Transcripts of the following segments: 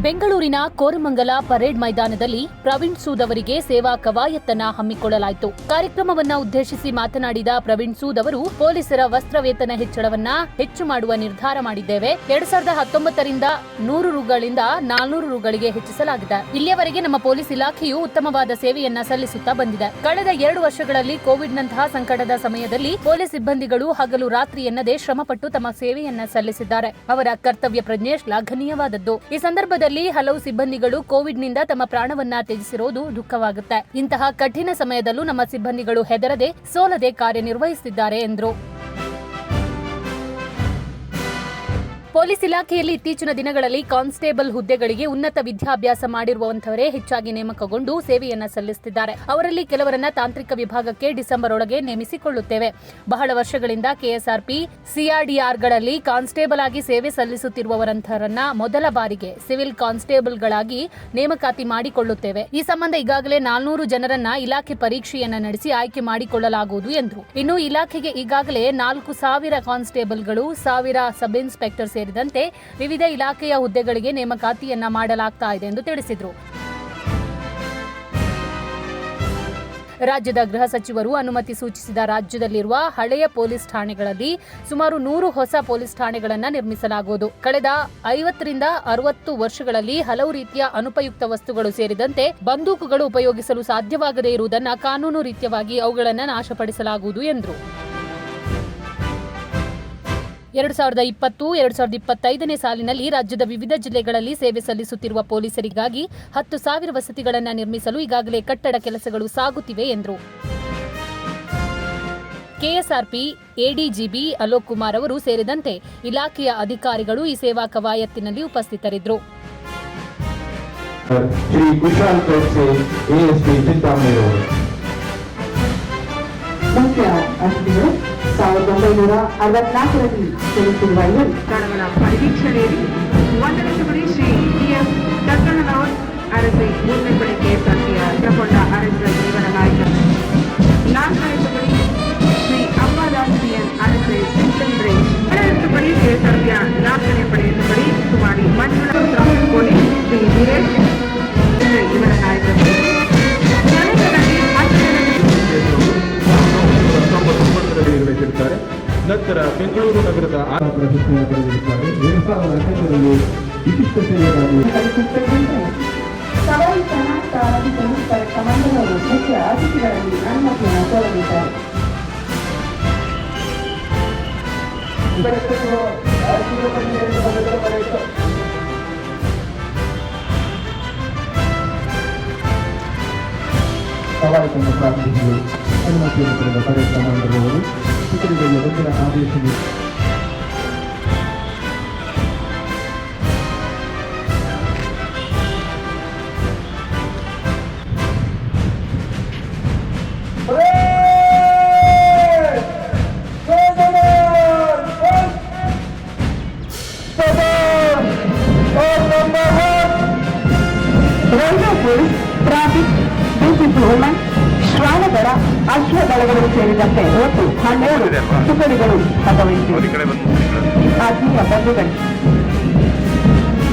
ಬೆಂಗಳೂರಿನ ಕೋರಮಂಗಲ ಪರೇಡ್ ಮೈದಾನದಲ್ಲಿ ಪ್ರವೀಣ್ ಸೂದ್ ಅವರಿಗೆ ಸೇವಾ ಕವಾಯತ್ತನ್ನ ಹಮ್ಮಿಕೊಳ್ಳಲಾಯಿತು. ಕಾರ್ಯಕ್ರಮವನ್ನ ಉದ್ದೇಶಿಸಿ ಮಾತನಾಡಿದ ಪ್ರವೀಣ್ ಸೂದ್ ಅವರು, ಪೊಲೀಸರ ವಸ್ತ್ರ ವೇತನ ಹೆಚ್ಚಳವನ್ನ ಹೆಚ್ಚು ಮಾಡುವ ನಿರ್ಧಾರ ಮಾಡಿದ್ದೇವೆ. 2019 ರಿಂದ 100 ರುಗಳಿಂದ 400 ರುಗಳಿಗೆ ಹೆಚ್ಚಿಸಲಾಗಿದೆ. ಇಲ್ಲಿಯವರೆಗೆ ನಮ್ಮ ಪೊಲೀಸ್ ಇಲಾಖೆಯು ಉತ್ತಮವಾದ ಸೇವೆಯನ್ನ ಸಲ್ಲಿಸುತ್ತಾ ಬಂದಿದೆ. ಕಳೆದ 2 ವರ್ಷಗಳಲ್ಲಿ ಕೋವಿಡ್ನಂತಹ ಸಂಕಟದ ಸಮಯದಲ್ಲಿ ಪೊಲೀಸ್ ಸಿಬ್ಬಂದಿಗಳು ಹಗಲು ರಾತ್ರಿ ಎನ್ನದೇ ಶ್ರಮಪಟ್ಟು ತಮ್ಮ ಸೇವೆಯನ್ನ ಸಲ್ಲಿಸಿದ್ದಾರೆ. ಅವರ ಕರ್ತವ್ಯ ಪ್ರಜ್ಞೆ ಶ್ಲಾಘನೀಯವಾದದ್ದು. ಈ ಸಂದರ್ಭದಲ್ಲಿ ಹಲವು ಸಿಬ್ಬಂದಿಗಳು ಕೋವಿಡ್ನಿಂದ ತಮ್ಮ ಪ್ರಾಣವನ್ನ ತ್ಯಜಿಸಿರುವುದು ದುಃಖವಾಗುತ್ತೆ. ಇಂತಹ ಕಠಿಣ ಸಮಯದಲ್ಲೂ ನಮ್ಮ ಸಿಬ್ಬಂದಿಗಳು ಹೆದರದೆ ಸೋಲದೆ ಕಾರ್ಯನಿರ್ವಹಿಸುತ್ತಿದ್ದಾರೆ ಎಂದರು. ಪೊಲೀಸ್ ಇಲಾಖೆಯಲ್ಲಿ ಇತ್ತೀಚಿನ ದಿನಗಳಲ್ಲಿ ಕಾನ್ಸ್ಟೇಬಲ್ ಹುದ್ದೆಗಳಿಗೆ ಉನ್ನತ ವಿದ್ಯಾಭ್ಯಾಸ ಮಾಡಿರುವಂತವರೇ ಹೆಚ್ಚಾಗಿ ನೇಮಕಗೊಂಡು ಸೇವೆಯನ್ನ ಸಲ್ಲಿಸುತ್ತಿದ್ದಾರೆ. ಅವರಲ್ಲಿ ಕೆಲವರನ್ನ ತಾಂತ್ರಿಕ ವಿಭಾಗಕ್ಕೆ ಡಿಸೆಂಬರ್ ಒಳಗೆ ನೇಮಿಸಿಕೊಳ್ಳುತ್ತೇವೆ. ಬಹಳ ವರ್ಷಗಳಿಂದ ಕೆಎಸ್ಆರ್ಪಿ, ಸಿಆರ್ಡಿಆರ್ಗಳಲ್ಲಿ ಕಾನ್ಸ್ಟೇಬಲ್ ಆಗಿ ಸೇವೆ ಸಲ್ಲಿಸುತ್ತಿರುವವರಂತರನ್ನ ಮೊದಲ ಬಾರಿಗೆ ಸಿವಿಲ್ ಕಾನ್ಸ್ಟೇಬಲ್ಗಳಾಗಿ ನೇಮಕಾತಿ ಮಾಡಿಕೊಳ್ಳುತ್ತೇವೆ. ಈ ಸಂಬಂಧ ಈಗಾಗಲೇ 400 ಜನರನ್ನ ಇಲಾಖೆ ಪರೀಕ್ಷೆಯನ್ನ ನಡೆಸಿ ಆಯ್ಕೆ ಮಾಡಿಕೊಳ್ಳಲಾಗುವುದು ಎಂದರು. ಇನ್ನು ಇಲಾಖೆಗೆ ಈಗಾಗಲೇ 4000 ಕಾನ್ಸ್ಟೇಬಲ್ಗಳು, 1000 ಸಬ್ ಇನ್ಸ್ಪೆಕ್ಟರ್ ಸೇರಿದಂತೆ ವಿವಿಧ ಇಲಾಖೆಯ ಹುದ್ದೆಗಳಿಗೆ ನೇಮಕಾತಿಯನ್ನ ಮಾಡಲಾಗ್ತಾ ಇದೆ ಎಂದು ತಿಳಿಸಿದರು. ರಾಜ್ಯದ ಗೃಹ ಸಚಿವರು ಅನುಮತಿ ಸೂಚಿಸಿದ ರಾಜ್ಯದಲ್ಲಿರುವ ಹಳೆಯ ಪೊಲೀಸ್ ಠಾಣೆಗಳಲ್ಲಿ ಸುಮಾರು 100 ಹೊಸ ಪೊಲೀಸ್ ಠಾಣೆಗಳನ್ನು ನಿರ್ಮಿಸಲಾಗುವುದು. ಕಳೆದ 50 ರಿಂದ 60 ವರ್ಷಗಳಲ್ಲಿ ಹಲವು ರೀತಿಯ ಅನುಪಯುಕ್ತ ವಸ್ತುಗಳು ಸೇರಿದಂತೆ ಬಂದೂಕುಗಳು ಉಪಯೋಗಿಸಲು ಸಾಧ್ಯವಾಗದೇ ಇರುವುದನ್ನು ಕಾನೂನು ರೀತ್ಯವಾಗಿ ಅವುಗಳನ್ನು ನಾಶಪಡಿಸಲಾಗುವುದು ಎಂದರು. 2020-2025 ಸಾಲಿನಲ್ಲಿ ರಾಜ್ಯದ ವಿವಿಧ ಜಿಲ್ಲೆಗಳಲ್ಲಿ ಸೇವೆ ಸಲ್ಲಿಸುತ್ತಿರುವ ಪೊಲೀಸರಿಗಾಗಿ 10,000 ವಸತಿಗಳನ್ನು ನಿರ್ಮಿಸಲು ಈಗಾಗಲೇ ಕಟ್ಟಡ ಕೆಲಸಗಳು ಸಾಗುತ್ತಿವೆ ಎಂದರು. ಕೆಎಸ್ಆರ್ಪಿ ಎಡಿಜಿಪಿ ಅಲೋಕ್ ಕುಮಾರ್ ಅವರು ಸೇರಿದಂತೆ ಇಲಾಖೆಯ ಅಧಿಕಾರಿಗಳು ಈ ಸೇವಾ ಕವಾಯತ್ತಿನಲ್ಲಿ ಉಪಸ್ಥಿತರಿದ್ದರು. ಶ್ರೀ ಕುಶಾಲ್ ಕೋಟ್ಸೆ ಎಎಸ್ಪಿ ಚಿಂತಾಮಣಿ ಮುಖ್ಯ ಅತಿಥಿಗಳು 1964ರಲ್ಲಿ ಸಲ್ಲಿಸಿರುವ ಸ್ಥಳಗಳ ಪರಿವೀಕ್ಷಣೆಯಲ್ಲಿ ವಂದನೆಗಳು ಶ್ರೀ ಟಿಎಸ್ ಕರ್ಕಣ್ಣನವರ್ ಅರಸೆ 3ನೇ ಪಡೆ ಕೆಎಸ್ಆರ್ಪಿಯ ಪ್ರಕೊಂಡ ಅರಸರ ಜೀವನ ನಾಯಕ, 4ನೇ ಪಡೆ Shri Ambadas PN Arase central range, 2ನೇ ಪಡೆ ಕೆಎಸ್ಆರ್ಪಿಯ 4ನೇ ಪಡೆ ಪಡೆ ಕುಮಾರಿ ಮಂಜುಳಾ ಟ್ರಾಫಿಕ್ ಪೊಲೀಸ್ ಶ್ರೀ ವೀರೇಶ್ ಇವರ ನಾಯಕರು. ನಿರ್ವಹಿಸಿರುತ್ತಾರೆ. ನಂತರ ಬೆಂಗಳೂರು ನಗರದ ಪ್ರಶಸ್ತಿಯನ್ನು ಪಡೆದಿರುತ್ತಾರೆ. 2018ರಲ್ಲಿ ವಿಶಿಷ್ಟ ಸೇವೆಗಾಗಿ ಕಮಾಂಡರ್ ಮುಖ್ಯ ಅತಿಥಿಗಳಲ್ಲಿ ಅನುಮತಿಯನ್ನು ಕೋರಲಿದ್ದಾರೆ. ಸವಾಲನ್ನು ಪ್ರಾರಂಭಿಸಲು ಅನುಮತಿಯನ್ನು ಪಡೆದ ಪರೇಡ್ ಕಮಾಂಡರ್ ಅವರು ತುಕಡಿಗಳಿಗೆ ಒಂದರ ಆದೇಶ ಟ್ರಾಫಿಕ್, ಡಿಸಿಪ್ಲೋಮನ್, ಶ್ವಾನದಳ, ಅಶ್ವದಳಗಳು ಸೇರಿದಂತೆ ಒಟ್ಟು 12 ತುಕಡಿಗಳು ಭಾಗವಹಿಸಿವೆ. ಆತ್ಮೀಯ ಬಂಧುಗಳು,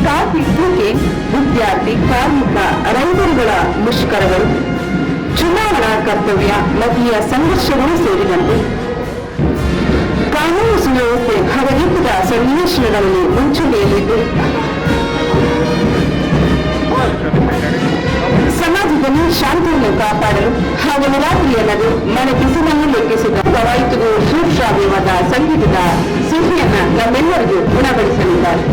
ಖಾಸಗಿ ತೂಕೆ, ವಿದ್ಯಾರ್ಥಿ, ಕಾರ್ಮಿಕ, ರೈತರುಗಳ ಮುಷ್ಕರಗಳು, ಚುನಾವಣಾ ಕರ್ತವ್ಯ, ನದಿಯ ಸಂಘರ್ಷಗಳು ಸೇರಿದಂತೆ ಕಾನೂನು ಸುವ್ಯವಸ್ಥೆ ಹದಗೆಟ್ಟದ ಸನ್ನಿವೇಶಗಳಲ್ಲಿ ಮುಂಚೂಣಿಯಲ್ಲಿದ್ದು ಸಮಾಜದಲ್ಲಿ ಶಾಂತಿಯನ್ನು ಕಾಪಾಡಲು ಹಾಗೂ ನಿರಾತ್ರಿಯಲ್ಲದೆ ಮನೆ ಬಿಸಿಲನ್ನು ಲೆಕ್ಕಿಸಿದ ಕವಾಯತಿಗೂ ಸೂಕ್ಷ್ಮವಾದ ಸಂಗೀತದ ಸಿಹಿಯನ್ನು ನಮ್ಮೆಲ್ಲರಿಗೂ ಗುಣಪಡಿಸಲಿದ್ದಾರೆ.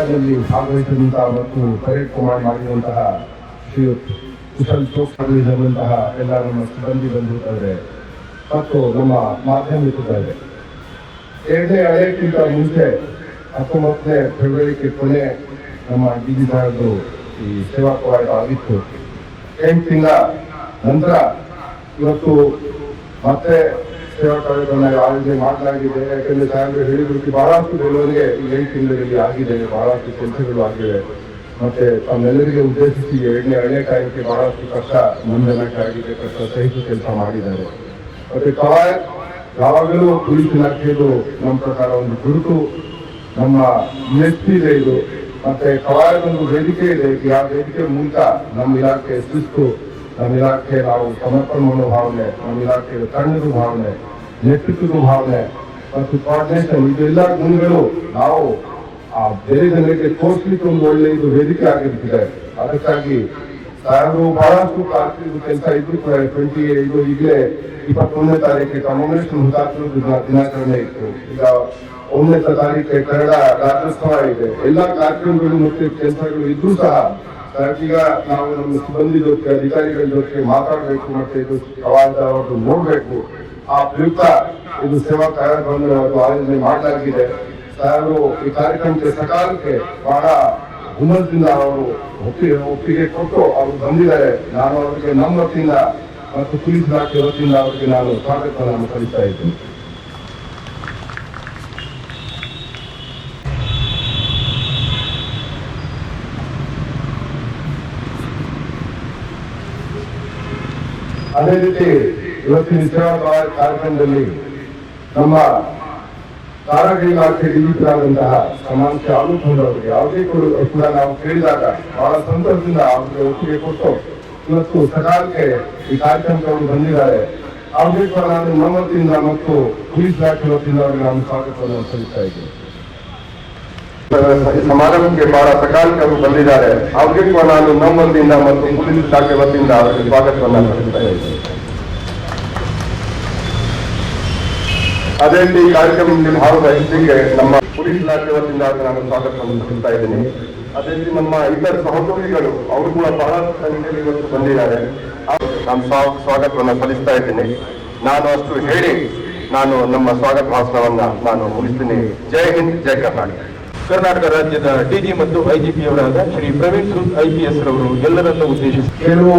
ದಲ್ಲಿ ಭಾಗವಹಿಸಿದಂತಹ ಮತ್ತು ಪರೇಡ್ ಕಮಾಂಡ್ ಮಾಡಿರುವಂತಹ ಶ್ರೀಯುತ್ ಕುಶಲ್ ಚೋಕ್ಸಂತಹ ಎಲ್ಲ ನಮ್ಮ ಸಿಬ್ಬಂದಿ ಬಂದಿರುತ್ತಾರೆ ಮತ್ತು ನಮ್ಮ ಮಾಧ್ಯಮಿಕರಿದ್ದಾರೆ. ಎರಡನೇ ಅಲೆಕ್ಕಿಂತ ಮುಂಚೆ 19ನೇ ಫೆಬ್ರವರಿ ಕೊನೆ ನಮ್ಮ ಡಿಜಿ ಸಾಹೇಬರು ಈ ಸೇವಾ ಕವಾಯದ ಆಗಿತ್ತು. 8 ತಿಂಗಳ ನಂತರ ಇವತ್ತು ಮತ್ತೆ ಸೇವಾ ಕಾರ್ಯಕ್ರಮ ಆಯೋಜನೆ ಮಾಡಲಾಗಿದೆ. ಯಾಕಂದ್ರೆ ಸಾಹೇಬರು ಹೇಳಿದ್ರು ಬಹಳಷ್ಟು ಬೆಳವಣಿಗೆ ಈ 8 ತಿಂಗಳಲ್ಲಿ ಆಗಿದೆ, ಬಹಳಷ್ಟು ಕೆಲಸಗಳು ಆಗಿವೆ. ಮತ್ತೆ ತಮ್ಮೆಲ್ಲರಿಗೆ ಉದ್ದೇಶಿಸಿ 2ನೇ ಅಲೆ ಕಾಯಕ್ಕೆ ಬಹಳಷ್ಟು ಕಷ್ಟ ಮುಂದನಕ್ಕಾಗಿದೆ, ಕಷ್ಟ ಸಹಿತ ಕೆಲಸ ಮಾಡಿದ್ದಾರೆ. ಮತ್ತೆ ಕವಾಯತ್ ಯಾವಾಗಲೂ ಪೊಲೀಸ್ ಇಲಾಖೆದು ನಮ್ಮ ಪ್ರಕಾರ ಒಂದು ಗುರುತು, ನಮ್ಮ USP ಇದೆ ಇದು. ಮತ್ತೆ ಕವಾಯತ್ ಒಂದು ವೇದಿಕೆ ಇದೆ. ಯಾವ ವೇದಿಕೆ ಮೂಲಕ ನಮ್ಮ ಇಲಾಖೆ ಶಿಸ್ತು, ನಮ್ಮ ಇಲಾಖೆ ನಾವು ಸಮರ್ಪಣೆ ಮಾಡೋ ಭಾವನೆ, ನಮ್ಮ ಇಲಾಖೆಯ ತಂಡದ ಭಾವನೆ, ನೇತೃತ್ವದ ಭಾವನೆ ಮತ್ತು ಕೋಆರ್ಡಿನೇಷನ್, ಇದೆಲ್ಲ ಗುಣಗಳು ನಾವು ಆ ಬೇರೆ ಜನರಿಗೆ ತೋರಿಸ್ಲಿಕ್ಕೆ ಒಂದು ಒಳ್ಳೆ ಇದು ವೇದಿಕೆ ಆಗಿರ್ತಿದೆ. ಅದಕ್ಕಾಗಿ ಸಾಹೇಬರು ಬಹಳಷ್ಟು ಕೆಲಸ ಇದ್ರು ಕೂಡ 28 ಈಗಲೇ 21ನೇ ತಾರೀಕಿಗೆ ಕಮ್ಯುನಿಸ್ಟ್ ಹುತಾತ್ಮರ ದಿನಾಚರಣೆ ಇತ್ತು. ಈಗ 1ನೇ ತಾರೀಕಿಗೆ ಕನ್ನಡ ರಾಜ್ಯೋತ್ಸವ ಇದೆ. ಎಲ್ಲಾ ಕಾರ್ಯಕ್ರಮಗಳು ಮತ್ತು ಕೆಲಸಗಳು ಇದ್ರೂ ಸಹ ಈಗ ನಾವು ನಮ್ಮ ಸಿಬ್ಬಂದಿ ಜೊತೆ, ಅಧಿಕಾರಿಗಳ ಜೊತೆ ಮಾತಾಡಬೇಕು ಮತ್ತೆ ಇದು ಕವಾಯದ ಅವರು ನೋಡ್ಬೇಕು. ಆ ಪ್ರಯುಕ್ತ ಇದು ಸೇವಾ ಕಾರ್ಯಕ್ರಮವನ್ನು ಆಯೋಜನೆ ಮಾಡಲಾಗಿದೆ. ಸಾಹೇಬರು ಈ ಕಾರ್ಯಕ್ರಮಕ್ಕೆ ಸಕಾಲಕ್ಕೆ ಬಹಳ ಹುಮ್ಮಸ್ಸಿಂದ ಅವರು ಒಪ್ಪಿಗೆ ಕೊಟ್ಟು ಅವರು ಬಂದಿದ್ದಾರೆ. ನಾನು ಅವರಿಗೆ ನಮ್ಮ ವತಿಯಿಂದ ಮತ್ತು ಪೊಲೀಸ್ ಇಲಾಖೆ ವತಿಯಿಂದ ಅವರಿಗೆ ನಾನು ಸ್ವಾಗತವನ್ನು ಸಲ್ಲಿಸ್ತಾ ಇದ್ದೀನಿ. ಅದೇ ರೀತಿ ಇವತ್ತಿನ ಸೇವಾ ಕಾರ್ಯಕ್ರಮದಲ್ಲಿ ನಮ್ಮ ಕಾರಾಗೃಹ ಇಲಾಖೆ ಡಿಜಿಪಿಯಾದಂತಹ ಸಮಾಂಶ ಆಲೂಖಂಡ್ ಅವರಿಗೆ ಯಾವುದೇ ಕೂಡ ನಾವು ಕೇಳಿದಾಗ ಬಹಳ ಸಂತೋಷದಿಂದ ಅವರಿಗೆ ಒಪ್ಪಿಗೆ ಕೊಟ್ಟು ಇವತ್ತು ಸಕಾಲಕ್ಕೆ ಈ ಕಾರ್ಯಕ್ರಮಕ್ಕೆ ಬಂದಿದ್ದಾರೆ. ಅವರಿಗೆ ಕೂಡ ನಾನು ನಮ್ಮ ವತಿಯಿಂದ ಮತ್ತು ಪೊಲೀಸ್ ಇಲಾಖೆ ವತಿಯಿಂದ ಅವರಿಗೆ ನಾನು ಸ್ವಾಗತವನ್ನು ಸಲ್ಲಿಸ್ತಾ ಇದ್ದೀನಿ. ಸಮಾರಂಭಕ್ಕೆ ಬಹಳ ಸಕಾಲಕ್ಕೆ ಅವರು ಬಂದಿದ್ದಾರೆ. ಅವರಿಗೆ ಕೂಡ ನಾನು ನಮ್ಮ ವತಿಯಿಂದ ಮತ್ತು ಪೊಲೀಸ್ ಇಲಾಖೆ ವತಿಯಿಂದ ಅವರಿಗೆ ಸ್ವಾಗತವನ್ನು ಸಲ್ಲಿಸ್ತಾ ಇದ್ದೀನಿ. ಅದೇ ರೀತಿ ಈ ಕಾರ್ಯಕ್ರಮದಲ್ಲಿ ಭಾಗವಹಿಸಲಿಕ್ಕೆ ನಮ್ಮ ಪೊಲೀಸ್ ಇಲಾಖೆ ವತಿಯಿಂದ ನಾನು ಸ್ವಾಗತವನ್ನು ಸಲ್ಲಿಸ್ತಾ ಇದ್ದೀನಿ. ಅದೇ ರೀತಿ ನಮ್ಮ ಇತರ ಸಹೋದ್ಯೋಗಿಗಳು ಅವರು ಕೂಡ ಬಹಳ ಸಂಖ್ಯೆಯಲ್ಲಿ ಇವತ್ತು ಬಂದಿದ್ದಾರೆ. ನಾನು ಸ್ವಾಗತವನ್ನು ಸಲ್ಲಿಸ್ತಾ ಇದ್ದೀನಿ. ನಾನು ಅಷ್ಟು ಹೇಳಿ ನಾನು ನಮ್ಮ ಸ್ವಾಗತ ಭಾಷಣವನ್ನ ನಾನು ಮುಗಿಸ್ತೀನಿ. ಜೈ ಹಿಂದ್, ಜೈ ಕರ್ನಾಟಕ. ಕರ್ನಾಟಕ ರಾಜ್ಯದ ಡಿಜಿ ಮತ್ತು ಐಜಿಪಿ ಅವರಾದ ಶ್ರೀ ಪ್ರವೀಣ್ ಸೂದ್ IPS ರವರು ಎಲ್ಲರನ್ನು ಉದ್ದೇಶಿಸಿ ಕೆಲವು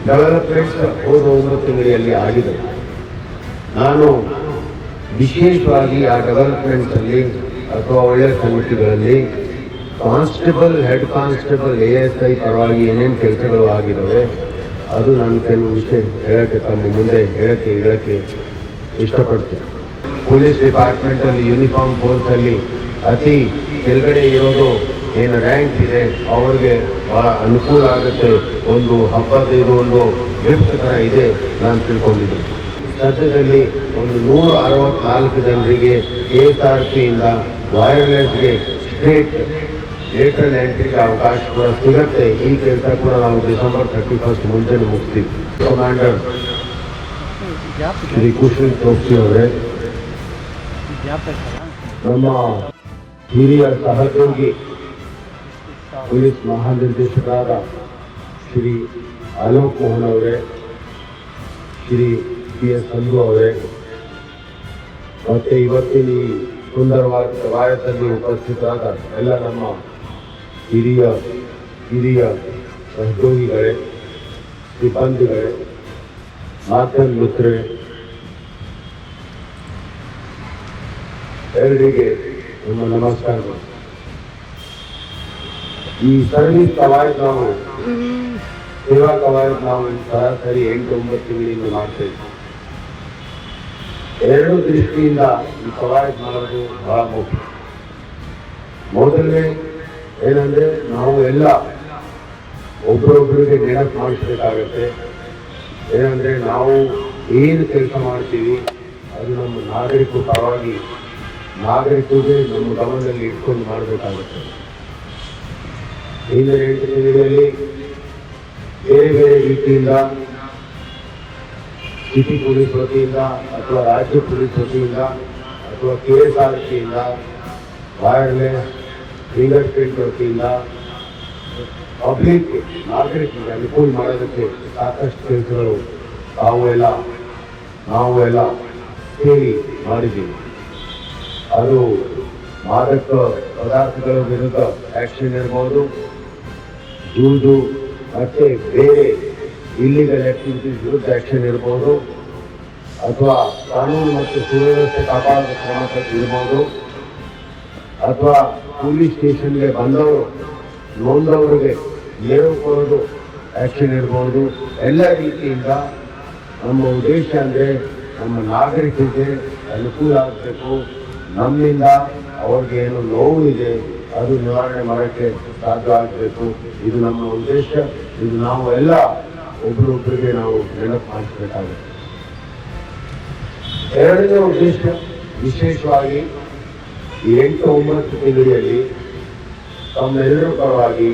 ಡೆವಲಪ್ಮೆಂಟ್ಸ್ ಹೋದ 9 ತಿಂಗಳಲ್ಲಿ ಆಗಿದೆ. ನಾನು ವಿಶೇಷವಾಗಿ ಆ ಡೆವಲಪ್ಮೆಂಟ್ಸ್ ಅಲ್ಲಿ ಅಥವಾ ಒಳ್ಳೆಯ ಸಮಿತಿಗಳಲ್ಲಿ ಕಾನ್ಸ್ಟೇಬಲ್, ಹೆಡ್ ಕಾನ್ಸ್ಟೇಬಲ್, ASI ಪರವಾಗಿ ಏನೇನು ಕೆಲಸಗಳು ಆಗಿದ್ದಾವೆ ಅದು ನಾನು ಕೆಲವು ವಿಷಯ ಹೇಳಕ್ಕೆ ತಮ್ಮ ಮುಂದೆ ಹೇಳಕ್ಕೆ ಇಷ್ಟಪಡ್ತೀನಿ. ಪೊಲೀಸ್ ಡಿಪಾರ್ಟ್ಮೆಂಟಲ್ಲಿ ಯೂನಿಫಾರ್ಮ್ ಫೋರ್ಸಲ್ಲಿ ಅತಿ ಕೆಳಗಡೆ ಇರೋದು ಏನು ರ್ಯಾಂಕ್ ಇದೆ ಅವ್ರಿಗೆ ಬಹಳ ಅನುಕೂಲ ಆಗುತ್ತೆ. ಒಂದು ಹಬ್ಬದ ಇದು ಒಂದು ಗಿಫ್ಟ್ ಥರ ಇದೆ ನಾನು ತಿಳ್ಕೊಂಡಿದ್ದೀನಿ. ಸದ್ಯದಲ್ಲಿ ಒಂದು 164 ಜನರಿಗೆ KSRPಯಿಂದ ವೈರ್ಲೆಸ್ಗೆ ಸ್ಟ್ರೇಟ್ ಲೇಟರಲ್ ಎಂಟ್ರಿಗೆ ಅವಕಾಶ ಕೂಡ ಸಿಗುತ್ತೆ. ಈ ಕೆಲಸ ಕೂಡ ನಾವು ಡಿಸೆಂಬರ್ 31 ಮುಂಚೆನೇ ಮುಗಿಸ್ತೀವಿ. ಕಮಾಂಡರ್ ಶ್ರೀ ಕುಶಲ್ ಚೌಕ್ಸಿ ಅವರೇ, ನಮ್ಮ ಹಿರಿಯ ಸಹೋದ್ಯೋಗಿ ಪೊಲೀಸ್ ಮಹಾನಿರ್ದೇಶಕರಾದ ಶ್ರೀ ಅಲೋಕ್ ಮೋಹನ್ ಅವರೇ, ಶ್ರೀ PS ಸಂಧು ಅವರೇ, ಮತ್ತೆ ಇವತ್ತಿನ ಈ ಸುಂದರವಾದ ಕವಾಯತಲ್ಲಿ ಉಪಸ್ಥಿತರಾದ ಎಲ್ಲ ನಮ್ಮ ಹಿರಿಯ ಸಹೋದ್ಯೋಗಿಗಳೇ, ಸಿಬ್ಬಂದಿಗಳೇ, ಮಾಧ್ಯಮ ಮಿತ್ರರೇ, ಎಲ್ಲರಿಗೆ ನಮ್ಮ ನಮಸ್ಕಾರಗಳು. ಈ ಸರ್ವಿಸ್ ಕವಾಯತ್ ನಾವು ಸೇವಾ ಕವಾಯತ್ ನಾವು ಸರಾಸರಿ 8-9 ತಿಂಗಳಿಂದ ಮಾಡ್ತಾ ಇದ್ದೀವಿ. 2 ದೃಷ್ಟಿಯಿಂದ ಈ ಕವಾಯತ್ ಮಾಡೋದು ಬಹಳ ಮುಖ್ಯ. ಮೊದಲನೇ ಏನಂದ್ರೆ ನಾವು ಎಲ್ಲ ಒಬ್ಬರೊಬ್ಬರಿಗೆ ನೆನಪು ಮಾಡಿಸ್ಬೇಕಾಗತ್ತೆ. ಏನಂದ್ರೆ ನಾವು ಏನು ಕೆಲಸ ಮಾಡ್ತೀವಿ ಅದು ನಮ್ಮ ನಾಗರಿಕರ ಪರವಾಗಿ ನಾಗರಿಕರಿಗೆ ನಮ್ಮ ಗಮನದಲ್ಲಿ ಇಟ್ಕೊಂಡು ಮಾಡಬೇಕಾಗುತ್ತೆ. ಹಿಂದಿನ 8 ದಿನಗಳಲ್ಲಿ ಬೇರೆ ಬೇರೆ ರೀತಿಯಿಂದ ಸಿಟಿ ಪೊಲೀಸ್ ವತಿಯಿಂದ ಅಥವಾ ರಾಜ್ಯ ಪೊಲೀಸ್ ವತಿಯಿಂದ ಅಥವಾ KSRPಯಿಂದ ವೈರ್ಲೆಸ್ ಫಿಂಗರ್ ಪ್ರಿಂಟ್ ವತಿಯಿಂದ ಪಬ್ಲಿಕ್ ನಾಗರಿಕರಿಗೆ ಅನುಕೂಲ ಮಾಡೋದಕ್ಕೆ ಸಾಕಷ್ಟು ಕೆಲಸಗಳು ನಾವು ಎಲ್ಲ ಸೇರಿ ಮಾಡಿದ್ದೀವಿ. ಅದು ಮಾದಕ ಪದಾರ್ಥಗಳ ವಿರುದ್ಧ ಆಕ್ಷನ್ ಇರ್ಬೋದು, ಜೂಜು ಮತ್ತೆ ಬೇರೆ ಇಲ್ಲಿಗಲ್ ಆಕ್ಟಿವಿಟೀಸ್ ವಿರುದ್ಧ ಆಕ್ಷನ್ ಇರ್ಬೋದು, ಅಥವಾ ಕಾನೂನು ಮತ್ತು ಸುವ್ಯವಸ್ಥೆ ಕಾಪಾಡುವ ಕ್ರಮ ಇರ್ಬೋದು, ಅಥವಾ ಪೊಲೀಸ್ ಸ್ಟೇಷನ್ಗೆ ಬಂದವರು ನೊಂದವರಿಗೆ ನೆರವು ಕೊಡೋದು ಆಕ್ಷನ್ ಇರ್ಬೋದು. ಎಲ್ಲ ರೀತಿಯಿಂದ ನಮ್ಮ ಉದ್ದೇಶ ಅಂದರೆ ನಮ್ಮ ನಾಗರಿಕರಿಗೆ ಅನುಕೂಲ ಆಗಬೇಕು, ನಮ್ಮಿಂದ ಅವ್ರಿಗೆ ಏನು ನೋವು ಇದೆ ಅದು ನಿವಾರಣೆ ಮಾಡೋಕ್ಕೆ ಸಾಧ್ಯ ಆಗಬೇಕು. ಇದು ನಮ್ಮ ಉದ್ದೇಶ. ಇದು ನಾವು ಎಲ್ಲ ಒಬ್ಬರೊಬ್ಬರಿಗೆ ನಾವು ನೆನಪು ಮಾಡಿಸಬೇಕಾಗುತ್ತೆ. ಎರಡನೇ ಉದ್ದೇಶ ವಿಶೇಷವಾಗಿ ಈ 8-9 ತಿಂಗಳಲ್ಲಿ ತಮ್ಮೆಲ್ಲರ ಪರವಾಗಿ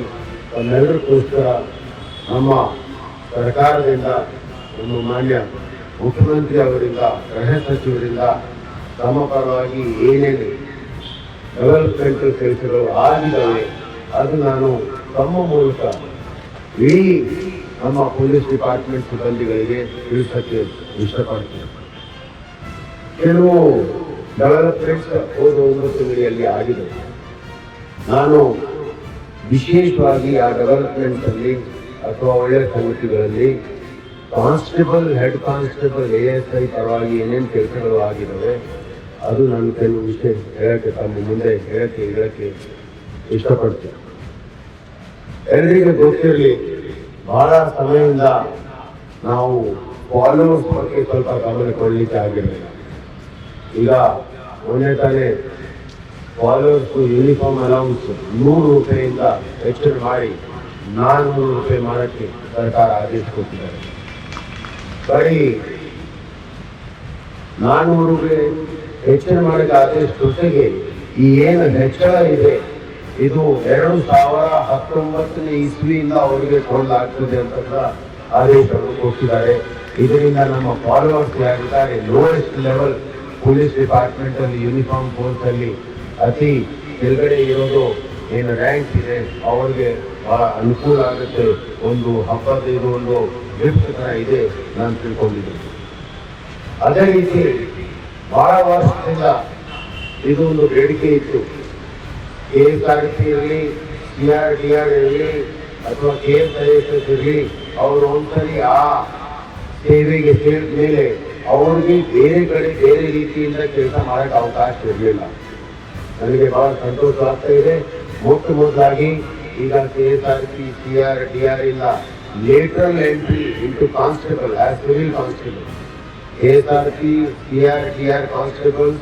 ತಮ್ಮೆಲ್ಲರಿಗೋಸ್ಕರ ನಮ್ಮ ಸರ್ಕಾರದಿಂದ, ನಮ್ಮ ಮಾನ್ಯ ಮುಖ್ಯಮಂತ್ರಿ ಅವರಿಂದ, ಗೃಹ ಸಚಿವರಿಂದ ತಮ್ಮ ಪರವಾಗಿ ಏನೇನು ಡೆವಲಪ್ಮೆಂಟಲ್ ಕೆಲಸಗಳು ಆಗಿದ್ದಾವೆ ಅದು ನಾನು ತಮ್ಮ ಮೂಲಕ ಇಡೀ ನಮ್ಮ ಪೊಲೀಸ್ ಡಿಪಾರ್ಟ್ಮೆಂಟ್ ಸಿಬ್ಬಂದಿಗಳಿಗೆ ತಿಳಿಸಕ್ಕೆ ಇಷ್ಟಪಡ್ತೇನೆ. ಕೆಲವು ಡೆವಲಪ್ಮೆಂಟ್ಸ್ ಹೋದ 9 ತಿಂಗಳಲ್ಲಿ ಆಗಿದೆ. ನಾನು ವಿಶೇಷವಾಗಿ ಆ ಡೆವಲಪ್ಮೆಂಟ್ಸ್ ಅಲ್ಲಿ ಅಥವಾ ಒಳ್ಳೆಯ ಸಮಿತಿಗಳಲ್ಲಿ ಕಾನ್ಸ್ಟೇಬಲ್, ಹೆಡ್ ಕಾನ್ಸ್ಟೇಬಲ್, ASI ಪರವಾಗಿ ಏನೇನು ಕೆಲಸಗಳು ಆಗಿದ್ದಾವೆ ಅದು ನಾನು ಕೆಲವು ವಿಷಯ ಹೇಳಕ್ಕೆ ತಮ್ಮ ಮುಂದೆ ಹೇಳಕ್ಕೆ ಇಷ್ಟಪಡ್ತೇನೆ. ಎಲ್ಲರಿಗೂ ಗೊತ್ತಿರಲಿ, ಬಹಳ ಸಮಯದಿಂದ ನಾವು ಫಾಲೋವರ್ಸ್ ಬಗ್ಗೆ ಸ್ವಲ್ಪ ಗಮನ ಕೊಡಲಿಕ್ಕೆ ಆಗಿರಲಿಲ್ಲ. ಈಗ ಮೊನ್ನೆ ತಾನೇ ಫಾಲೋವರ್ಸ್ ಯೂನಿಫಾರ್ಮ್ ಅಲೌನ್ಸ್ 100 ರೂಪಾಯಿಯಿಂದ ಹೆಚ್ಚಳ ಮಾಡಿ 400 ರೂಪಾಯಿ ಮಾಡೋಕ್ಕೆ ಸರ್ಕಾರ ಆದೇಶ ಕೊಟ್ಟಿದ್ದಾರೆ. ಬರೀ 400 ರೂಪಾಯಿ ಹೆಚ್ಚಳ ಮಾಡೋಕ್ಕೆ ಆದೇಶ ಜೊತೆಗೆ ಈ ಏನು ಹೆಚ್ಚಳ ಇದೆ ಇದು 2019ನೇ ಇಸ್ವಿಯಿಂದ ಅವರಿಗೆ ಕೊಡಲಾಗ್ತದೆ ಅಂತ ಆದೇಶವನ್ನು ಕೊಟ್ಟಿದ್ದಾರೆ. ಇದರಿಂದ ನಮ್ಮ ಫಾಲೋವರ್ಸ್ ಯಾರಿದ್ದಾರೆ, ಲೋಯೆಸ್ಟ್ ಲೆವೆಲ್ ಪೊಲೀಸ್ ಡಿಪಾರ್ಟ್ಮೆಂಟ್ ಅಲ್ಲಿ ಯೂನಿಫಾರ್ಮ್ ಫೋರ್ಸ್ ಅಲ್ಲಿ ಅತಿ ಕೆಳಗಡೆ ಇರೋದು ಏನು ರ್ಯಾಂಕ್ ಇದೆ ಅವ್ರಿಗೆ ಬಹಳ ಅನುಕೂಲ ಆಗುತ್ತೆ. ಒಂದು ಹಬ್ಬದ ಇದು ಒಂದು ಗಿಫ್ಟ್ ಥರ ಇದೆ ನಾನು ತಿಳ್ಕೊಂಡಿದ್ದೀನಿ. ಅದೇ ರೀತಿ ಬಹಳ ವರ್ಷದಿಂದ ಇದು ಒಂದು ಬೇಡಿಕೆ ಇತ್ತು. KSRTC ಇರಲಿ, CRDR ಇರಲಿ ಅಥವಾ KSISS ಇರಲಿ, ಅವರು ಒಂದ್ಸರಿ ಆ ಸೇವೆಗೆ ಸೇರಿದ ಮೇಲೆ ಅವ್ರಿಗೆ ಬೇರೆ ಕಡೆ ಬೇರೆ ರೀತಿಯಿಂದ ಕೆಲಸ ಮಾಡೋಕ್ಕೆ ಅವಕಾಶ ಇರಲಿಲ್ಲ. ನನಗೆ ಬಹಳ ಸಂತೋಷ ಆಗ್ತಾ ಇದೆ. ಮೊದಲಾಗಿ ಈಗ KSRTC, CRDR ಇಂದ lateral entry into constable as civil constable, KSRTC, CRDR constables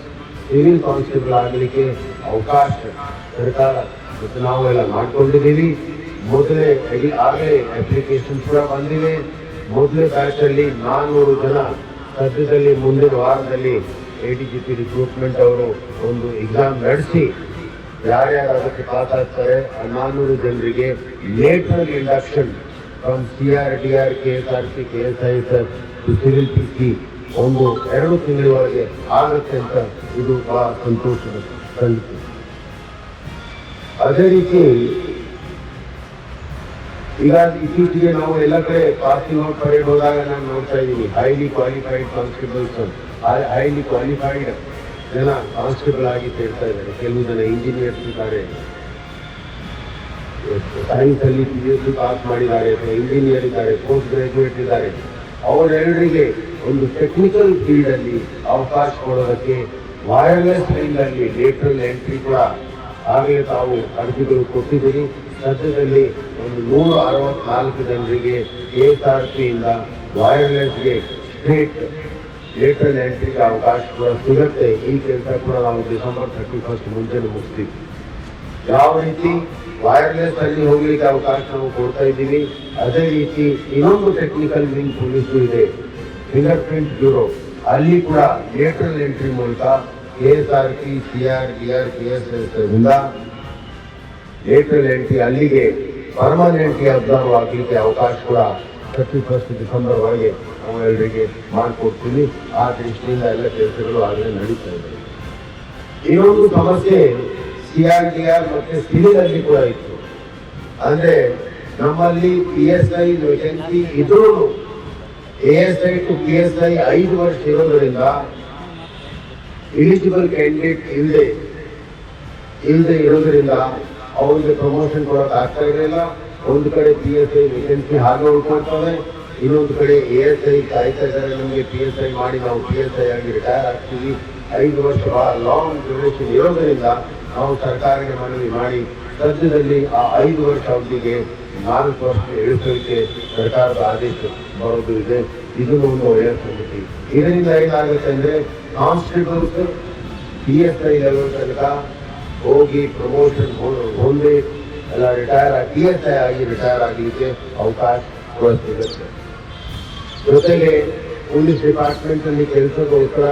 civil constable ಆಗಲಿಕ್ಕೆ ಅವಕಾಶ ಸರ್ಕಾರ ಮತ್ತು ನಾವೆಲ್ಲ ಮಾಡ್ಕೊಂಡಿದ್ದೀವಿ. ಆಗಲೇ ಅಪ್ಲಿಕೇಶನ್ ಕೂಡ ಬಂದಿವೆ. ಮೊದಲೇ ಬ್ಯಾಚ್ ಅಲ್ಲಿ 400 ಜನ ಸದ್ಯದಲ್ಲಿ ಮುಂದಿನ ವಾರದಲ್ಲಿ ADGP ರಿಕ್ರೂಟ್ಮೆಂಟ್ ಅವರು ಒಂದು ಎಕ್ಸಾಮ್ ನಡೆಸಿ ಯಾರ್ಯಾರು ಅದಕ್ಕೆ ಪಾಸ್ ಆಗ್ತಾರೆ ಆ 400 ಜನರಿಗೆ lateral induction from CRDR, KSRTC, KSISS to civil PC ಒಂದು 2 ತಿಂಗಳವರೆಗೆ ಆಗುತ್ತೆ ಅಂತ ಇದು ಬಹಳ ಸಂತೋಷದ ಸಂಗತಿ. ಅದೇ ರೀತಿ ಈಗ ಇತ್ತೀಚೆಗೆ ನಾವು ಎಲ್ಲ ಕಡೆ ಪಾಸಿಂಗ್ ಔಟ್ ಪರೇಡ್ ಹೋದಾಗ ನಾನು ನೋಡ್ತಾ ಇದ್ದೀನಿ highly qualified constables, highly qualified ಜನ ಕಾನ್ಸ್ಟೇಬಲ್ ಆಗಿ ಸೇರ್ತಾ ಇದ್ದಾರೆ. ಕೆಲವು ಜನ ಇಂಜಿನಿಯರ್ಸ್ ಇದ್ದಾರೆ, ಸೈನ್ಸ್ ಅಲ್ಲಿ PhD ಪಾಸ್ ಮಾಡಿದ್ದಾರೆ, ಇಂಜಿನಿಯರ್ ಇದ್ದಾರೆ, ಪೋಸ್ಟ್ ಗ್ರಾಜುಯೇಟ್ ಇದ್ದಾರೆ. ಅವರೆಲ್ಲರಿಗೆ ಒಂದು ಟೆಕ್ನಿಕಲ್ ಫೀಲ್ಡ್ ಅಲ್ಲಿ ಅವಕಾಶ ಕೊಡೋದಕ್ಕೆ ವೈರ್ಲೆಸ್ ಫೀಲ್ಡ್ ಅಲ್ಲಿ ಲೇಟರಲ್ ಎಂಟ್ರಿ ಕೂಡ ಆಗಲೇ ತಾವು ಅರ್ಜಿಗಳು ಕೊಟ್ಟಿದ್ದೀರಿ. ಸದ್ಯದಲ್ಲಿ ಒಂದು 164 ಜನರಿಗೆ KSRTC ಇಂದ ವೈರ್ಲೆಸ್ಗೆ ಸ್ಟ್ರೇಟ್ ಲೇಟರಲ್ ಎಂಟ್ರಿಗೆ ಅವಕಾಶ ಕೂಡ ಸಿಗುತ್ತೆ. ಈ ಕೆಲಸ ಕೂಡ ನಾವು ಡಿಸೆಂಬರ್ 31 ಮುಂಚೆನೇ ಮುಗಿಸ್ತೀವಿ. ಯಾವ ರೀತಿ ವೈರ್ಲೆಸ್ ಅಲ್ಲಿ ಹೋಗ್ಲಿಕ್ಕೆ ಅವಕಾಶ ನಾವು ಕೊಡ್ತಾ ಇದ್ದೀವಿ, ಅದೇ ರೀತಿ ಇನ್ನೊಂದು ಟೆಕ್ನಿಕಲ್ ವಿಂಗ್ ಪೊಲೀಸ್ ಇದೆ, ಫಿಂಗರ್ ಪ್ರಿಂಟ್ ಬ್ಯೂರೋ, ಅಲ್ಲಿ ಕೂಡ ಲೇಟರಲ್ ಎಂಟ್ರಿ ಮೂಲಕ KSRTC, CRDR, KSISS ಇಂದ ಲೇಟರಲ್ ಎಂಟ್ರಿ ಅಲ್ಲಿಗೆ ಪರ್ಮನೆಂಟ್ಲಿ ಅಬ್ಸರ್ವ್ ಆಗಲಿಕ್ಕೆ ಅವಕಾಶ ಕೂಡ 31 ಡಿಸೆಂಬರ್ ವರೆಗೆ ನಾವು ಎಲ್ಲರಿಗೆ ಮಾಡಿಕೊಡ್ತೀವಿ. ಆ ದೃಷ್ಟಿಯಿಂದ ಎಲ್ಲ ಕೆಲಸಗಳು ಆಗಲೇ ನಡೀತಾ ಇದೆ. ಇನ್ನೊಂದು ಸಮಸ್ಯೆ CRDR ಮತ್ತೆ ಸಿವಿಲ್ ಅಲ್ಲಿ ಕೂಡ ಇತ್ತು. ಅಂದ್ರೆ ನಮ್ಮಲ್ಲಿ PSI ವೇಕೆನ್ಸಿ ಇದ್ರೂ ASI ಟು PSI 5 ವರ್ಷ ಇರೋದ್ರಿಂದ ಎಲಿಜಿಬಲ್ ಕ್ಯಾಂಡಿಡೇಟ್ ಇಲ್ಲದೆ ಇರೋದ್ರಿಂದ ಅವ್ರಿಗೆ ಪ್ರಮೋಷನ್ ಕೊಡೋಕೆ ಆಗ್ತಾ ಇರಲಿಲ್ಲ. ಒಂದು ಕಡೆ PSI ವೇಕೆನ್ಸಿ ಹಾಗೆ ಉಳ್ಕೊಳ್ತವೆ, ಇನ್ನೊಂದು ಕಡೆ ASI ಕಾಯ್ತಾ ಇದ್ದಾರೆ ನಮಗೆ PSI ಮಾಡಿ ನಾವು PSI ಆಗಿ ರಿಟೈರ್ ಆಗ್ತೀವಿ. 5 ವರ್ಷ ಬಹಳ ಲಾಂಗ್ ಡ್ಯೂರೇಷನ್ ಇರೋದ್ರಿಂದ ನಾವು ಸರ್ಕಾರಕ್ಕೆ ಮನವಿ ಮಾಡಿ ಸದ್ಯದಲ್ಲಿ ಆ 5 ವರ್ಷ ಅವಧಿಗೆ 4 ವರ್ಷ ಇಳಿಸಲಿಕ್ಕೆ ಸರ್ಕಾರದ ಆದೇಶ ಬರೋದು ಇದೆ. ಇದನ್ನು ಒಂದು ಒಳ್ಳೆಯ ಸಂಗತಿ. ಇದರಿಂದ ಏನಾಗುತ್ತೆ ಅಂದ್ರೆ ಕಾನ್ಸ್ಟೇಬಲ್ಸ್ PSI ಲೆವೆಲ್ ತನಕ ಹೋಗಿ ಪ್ರಮೋಷನ್ ಹೊಂದಿ ಎಲ್ಲ ರಿಟೈರ್ ಆಗಿ PSI ಆಗಿ ರಿಟೈರ್ ಆಗಲಿಕ್ಕೆ ಅವಕಾಶ ಕೂಡ ಸಿಗುತ್ತೆ. ಜೊತೆಗೆ ಪೊಲೀಸ್ ಡಿಪಾರ್ಟ್ಮೆಂಟ್ ಅಲ್ಲಿ ಕೆಲಸದ ಒತ್ತಡ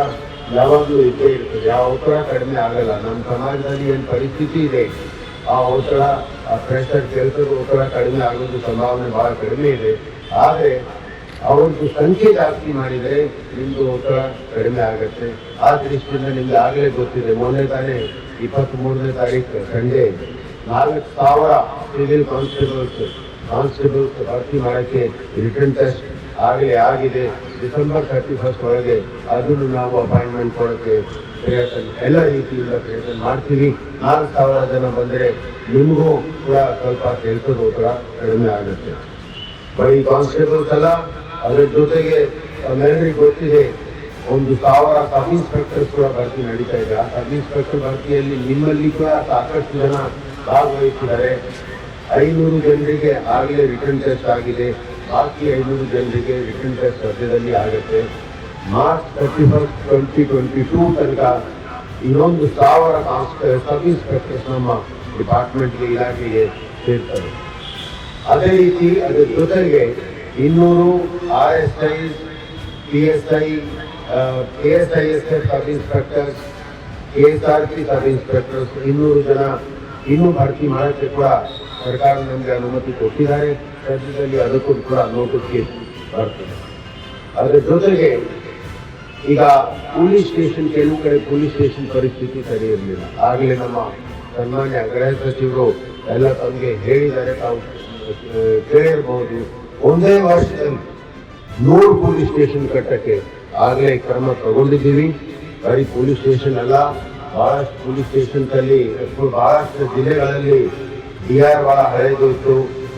ಯಾವಾಗಲೂ ಇದ್ದೇ ಇರ್ತದೆ. ಆ ಒತ್ತಡ ಕಡಿಮೆ ಆಗಲ್ಲ. ನಮ್ಮ ಸಮಾಜದಲ್ಲಿ ಏನು ಪರಿಸ್ಥಿತಿ ಇದೆ, ಆ ಒತ್ತಡ, ಆ ಪ್ರೆಷರ್, ಕೆಲಸದ ಒತ್ತಡ ಕಡಿಮೆ ಆಗೋದು ಸಂಭಾವನೆ ಬಹಳ ಕಡಿಮೆ ಇದೆ. ಆದರೆ ಅವ್ರದ್ದು ಸಂಖ್ಯೆ ಜಾಸ್ತಿ ಮಾಡಿದರೆ ನಿಮ್ದು ಒತ್ತಡ ಕಡಿಮೆ ಆಗುತ್ತೆ. ಆ ದೃಷ್ಟಿಯಿಂದ ನಿಮ್ಗೆ ಆಗಲೇ ಗೊತ್ತಿದೆ, ಮೊನ್ನೆ ತಾನೇ 23ನೇ ತಾರೀಕು ಸಂಡೇ 4,000 ಸಿವಿಲ್ ಕಾನ್ಸ್ಟೇಬಲ್ಸ್ ಭರ್ತಿ ಮಾಡೋಕ್ಕೆ ರಿಟರ್ನ್ ಟೆಸ್ಟ್ ಆಗಲೇ ಆಗಿದೆ. ಡಿಸೆಂಬರ್ 31 ಒಳಗೆ ಅದನ್ನು ನಾವು ಅಪಾಯಿಂಟ್ಮೆಂಟ್ ಕೊಡೋಕ್ಕೆ ಎಲ್ಲ ರೀತಿಯಿಂದ ಪ್ರಯತ್ನ ಮಾಡ್ತೀವಿ. 4,000 ಜನ ಬಂದರೆ ನಿಮಗೂ ಕೂಡ ಸ್ವಲ್ಪ ಕೆಲಸದ ಒತ್ತಡ ಕಡಿಮೆ ಆಗುತ್ತೆ. ಬರೀ ಕಾನ್ಸ್ಟೇಬಲ್ಸ್ ಅಲ್ಲ, ಅದರ ಜೊತೆಗೆ ನಮ್ಮೆಲ್ಲರಿಗೂ ಗೊತ್ತಿದೆ 1,000 ಸಬ್ ಇನ್ಸ್ಪೆಕ್ಟರ್ಸ್ ಕೂಡ ಭರ್ತಿ ನಡೀತಾ ಇದೆ. ಆ ಸಬ್ ಇನ್ಸ್ಪೆಕ್ಟರ್ ಭರ್ತಿಯಲ್ಲಿ ನಿಮ್ಮಲ್ಲಿ ಕೂಡ ಸಾಕಷ್ಟು ಜನ ಭಾಗವಹಿಸಿದ್ದಾರೆ. 500 ಜನರಿಗೆ ಆಗಲೇ ರಿಟರ್ನ್ ಟೆಸ್ಟ್ ಆಗಿದೆ. ಬಾಕಿ 500 ಜನರಿಗೆ ರಿಟರ್ನ್ ಟೆಸ್ಟ್ ಸದ್ಯದಲ್ಲಿ ಆಗುತ್ತೆ. ಮಾರ್ಚ್ 31, 2022 ತನಕ ಇನ್ನೊಂದು 1,000 ಸಬ್ ಇನ್ಸ್ಪೆಕ್ಟರ್ಸ್ ನಮ್ಮ ಡಿಪಾರ್ಟ್ಮೆಂಟ್ಗೆ ಇಲಾಖೆಗೆ ಸೇರ್ತಾರೆ. ಅದೇ ರೀತಿ ಅದರ ಜೊತೆಗೆ 200 RSI, PSI, KSISS ಸಬ್ ಇನ್ಸ್ಪೆಕ್ಟರ್ಸ್, KSRTC ಸಬ್ ಇನ್ಸ್ಪೆಕ್ಟರ್ಸ್ 200 ಜನ ಇನ್ನೂ ಭರ್ತಿ ಮಾಡೋಕ್ಕೆ ಕೂಡ ಸರ್ಕಾರ ನಮಗೆ ಅನುಮತಿ ಕೊಟ್ಟಿದ್ದಾರೆ. ಸದ್ಯದಲ್ಲಿ ಅದಕ್ಕೂ ಕೂಡ ನೋಟಿಫಿಕೇಶನ್ ಬರ್ತದೆ. ಅದರ ಜೊತೆಗೆ ಈಗ ಪೊಲೀಸ್ ಸ್ಟೇಷನ್, ಕೆಲವು ಕಡೆ ಪೊಲೀಸ್ ಸ್ಟೇಷನ್ ಪರಿಸ್ಥಿತಿ ಸರಿ ಇರಲಿಲ್ಲ. ಆಗಲೇ ನಮ್ಮ ಸನ್ಮಾನ್ಯ ಗೃಹ ಸಚಿವರು ಎಲ್ಲ ತಮಗೆ ಹೇಳಿದ್ದಾರೆ, ತಾವು ಕೇಳಿರ್ಬೋದು. ಒಂದೇ ವರ್ಷದಲ್ಲಿ 100 ಪೊಲೀಸ್ ಸ್ಟೇಷನ್ ಕಟ್ಟಕ್ಕೆ ಆಗಲೇ ಕ್ರಮ ತಗೊಂಡಿದ್ದೀವಿ. ಬರೀ ಪೊಲೀಸ್ ಸ್ಟೇಷನ್ ಅಲ್ಲ, ಬಹಳಷ್ಟು ಪೊಲೀಸ್ ಸ್ಟೇಷನ್ಸಲ್ಲಿ ಬಹಳಷ್ಟು ಜಿಲ್ಲೆಗಳಲ್ಲಿ DR ಬಹಳ ಹಳೆದು ಇತ್ತು.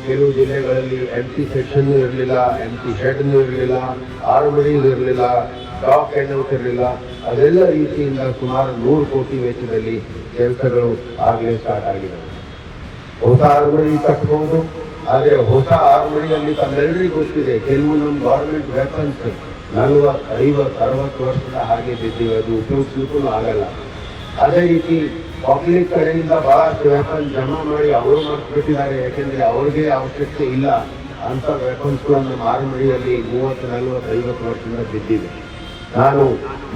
ಕೆಲವು ಜಿಲ್ಲೆಗಳಲ್ಲಿ ಎಂಟಿ ಸೆಕ್ಷನ್ ಇರಲಿಲ್ಲ, ಎಂಟಿ ಶೆಡ್ನೂ ಇರಲಿಲ್ಲ, ಆರ್ಮರೀಸ್ ಇರಲಿಲ್ಲ, ಡಾಕ್ ಏನೌಟ್ ಇರಲಿಲ್ಲ. ಅದೆಲ್ಲ ರೀತಿಯಿಂದ ಸುಮಾರು 100 ಕೋಟಿ ವೆಚ್ಚದಲ್ಲಿ ಕೆಲಸಗಳು ಆಗಲೇ ಸ್ಟಾರ್ಟ್ ಆಗಿವೆ. ಹೊಸ ಆರ್ಮರಿ ಕಟ್ಬೋದು, ಆದರೆ ಹೊಸ ಆರ್ಮರಿಯಲ್ಲಿ ತಮ್ಮೆಲ್ಲರಿಗೂ ಗೊತ್ತಿದೆ, ಕೆಲವು ನಮ್ಮ ಗೌರ್ಮೆಂಟ್ ವೆಪನ್ಸ್ 40, 50, 60 ವರ್ಷದ ಹಾಗೆ ಬಿದ್ದಿವೆ, ಅದು ಉಪಯೋಗಿಸ್ಲಿಕ್ಕೂ ಆಗಲ್ಲ. ಅದೇ ರೀತಿ ಪಬ್ಲಿಕ್ ಕಡೆಯಿಂದ ಬಹಳಷ್ಟು ವೆಪನ್ ಜಮಾ ಮಾಡಿ ಅವರು ಮಾಡಿಸ್ಬಿಟ್ಟಿದ್ದಾರೆ, ಯಾಕೆಂದ್ರೆ ಅವ್ರಿಗೆ ಅವಶ್ಯಕತೆ ಇಲ್ಲ ಅಂತ ವೆಪನ್ಸ್ಗಳು ನಮ್ಮ ಆರ್ಮರಿಯಲ್ಲಿ 30, 40, 50 ವರ್ಷದಿಂದ ಬಿದ್ದಿದೆ. ನಾನು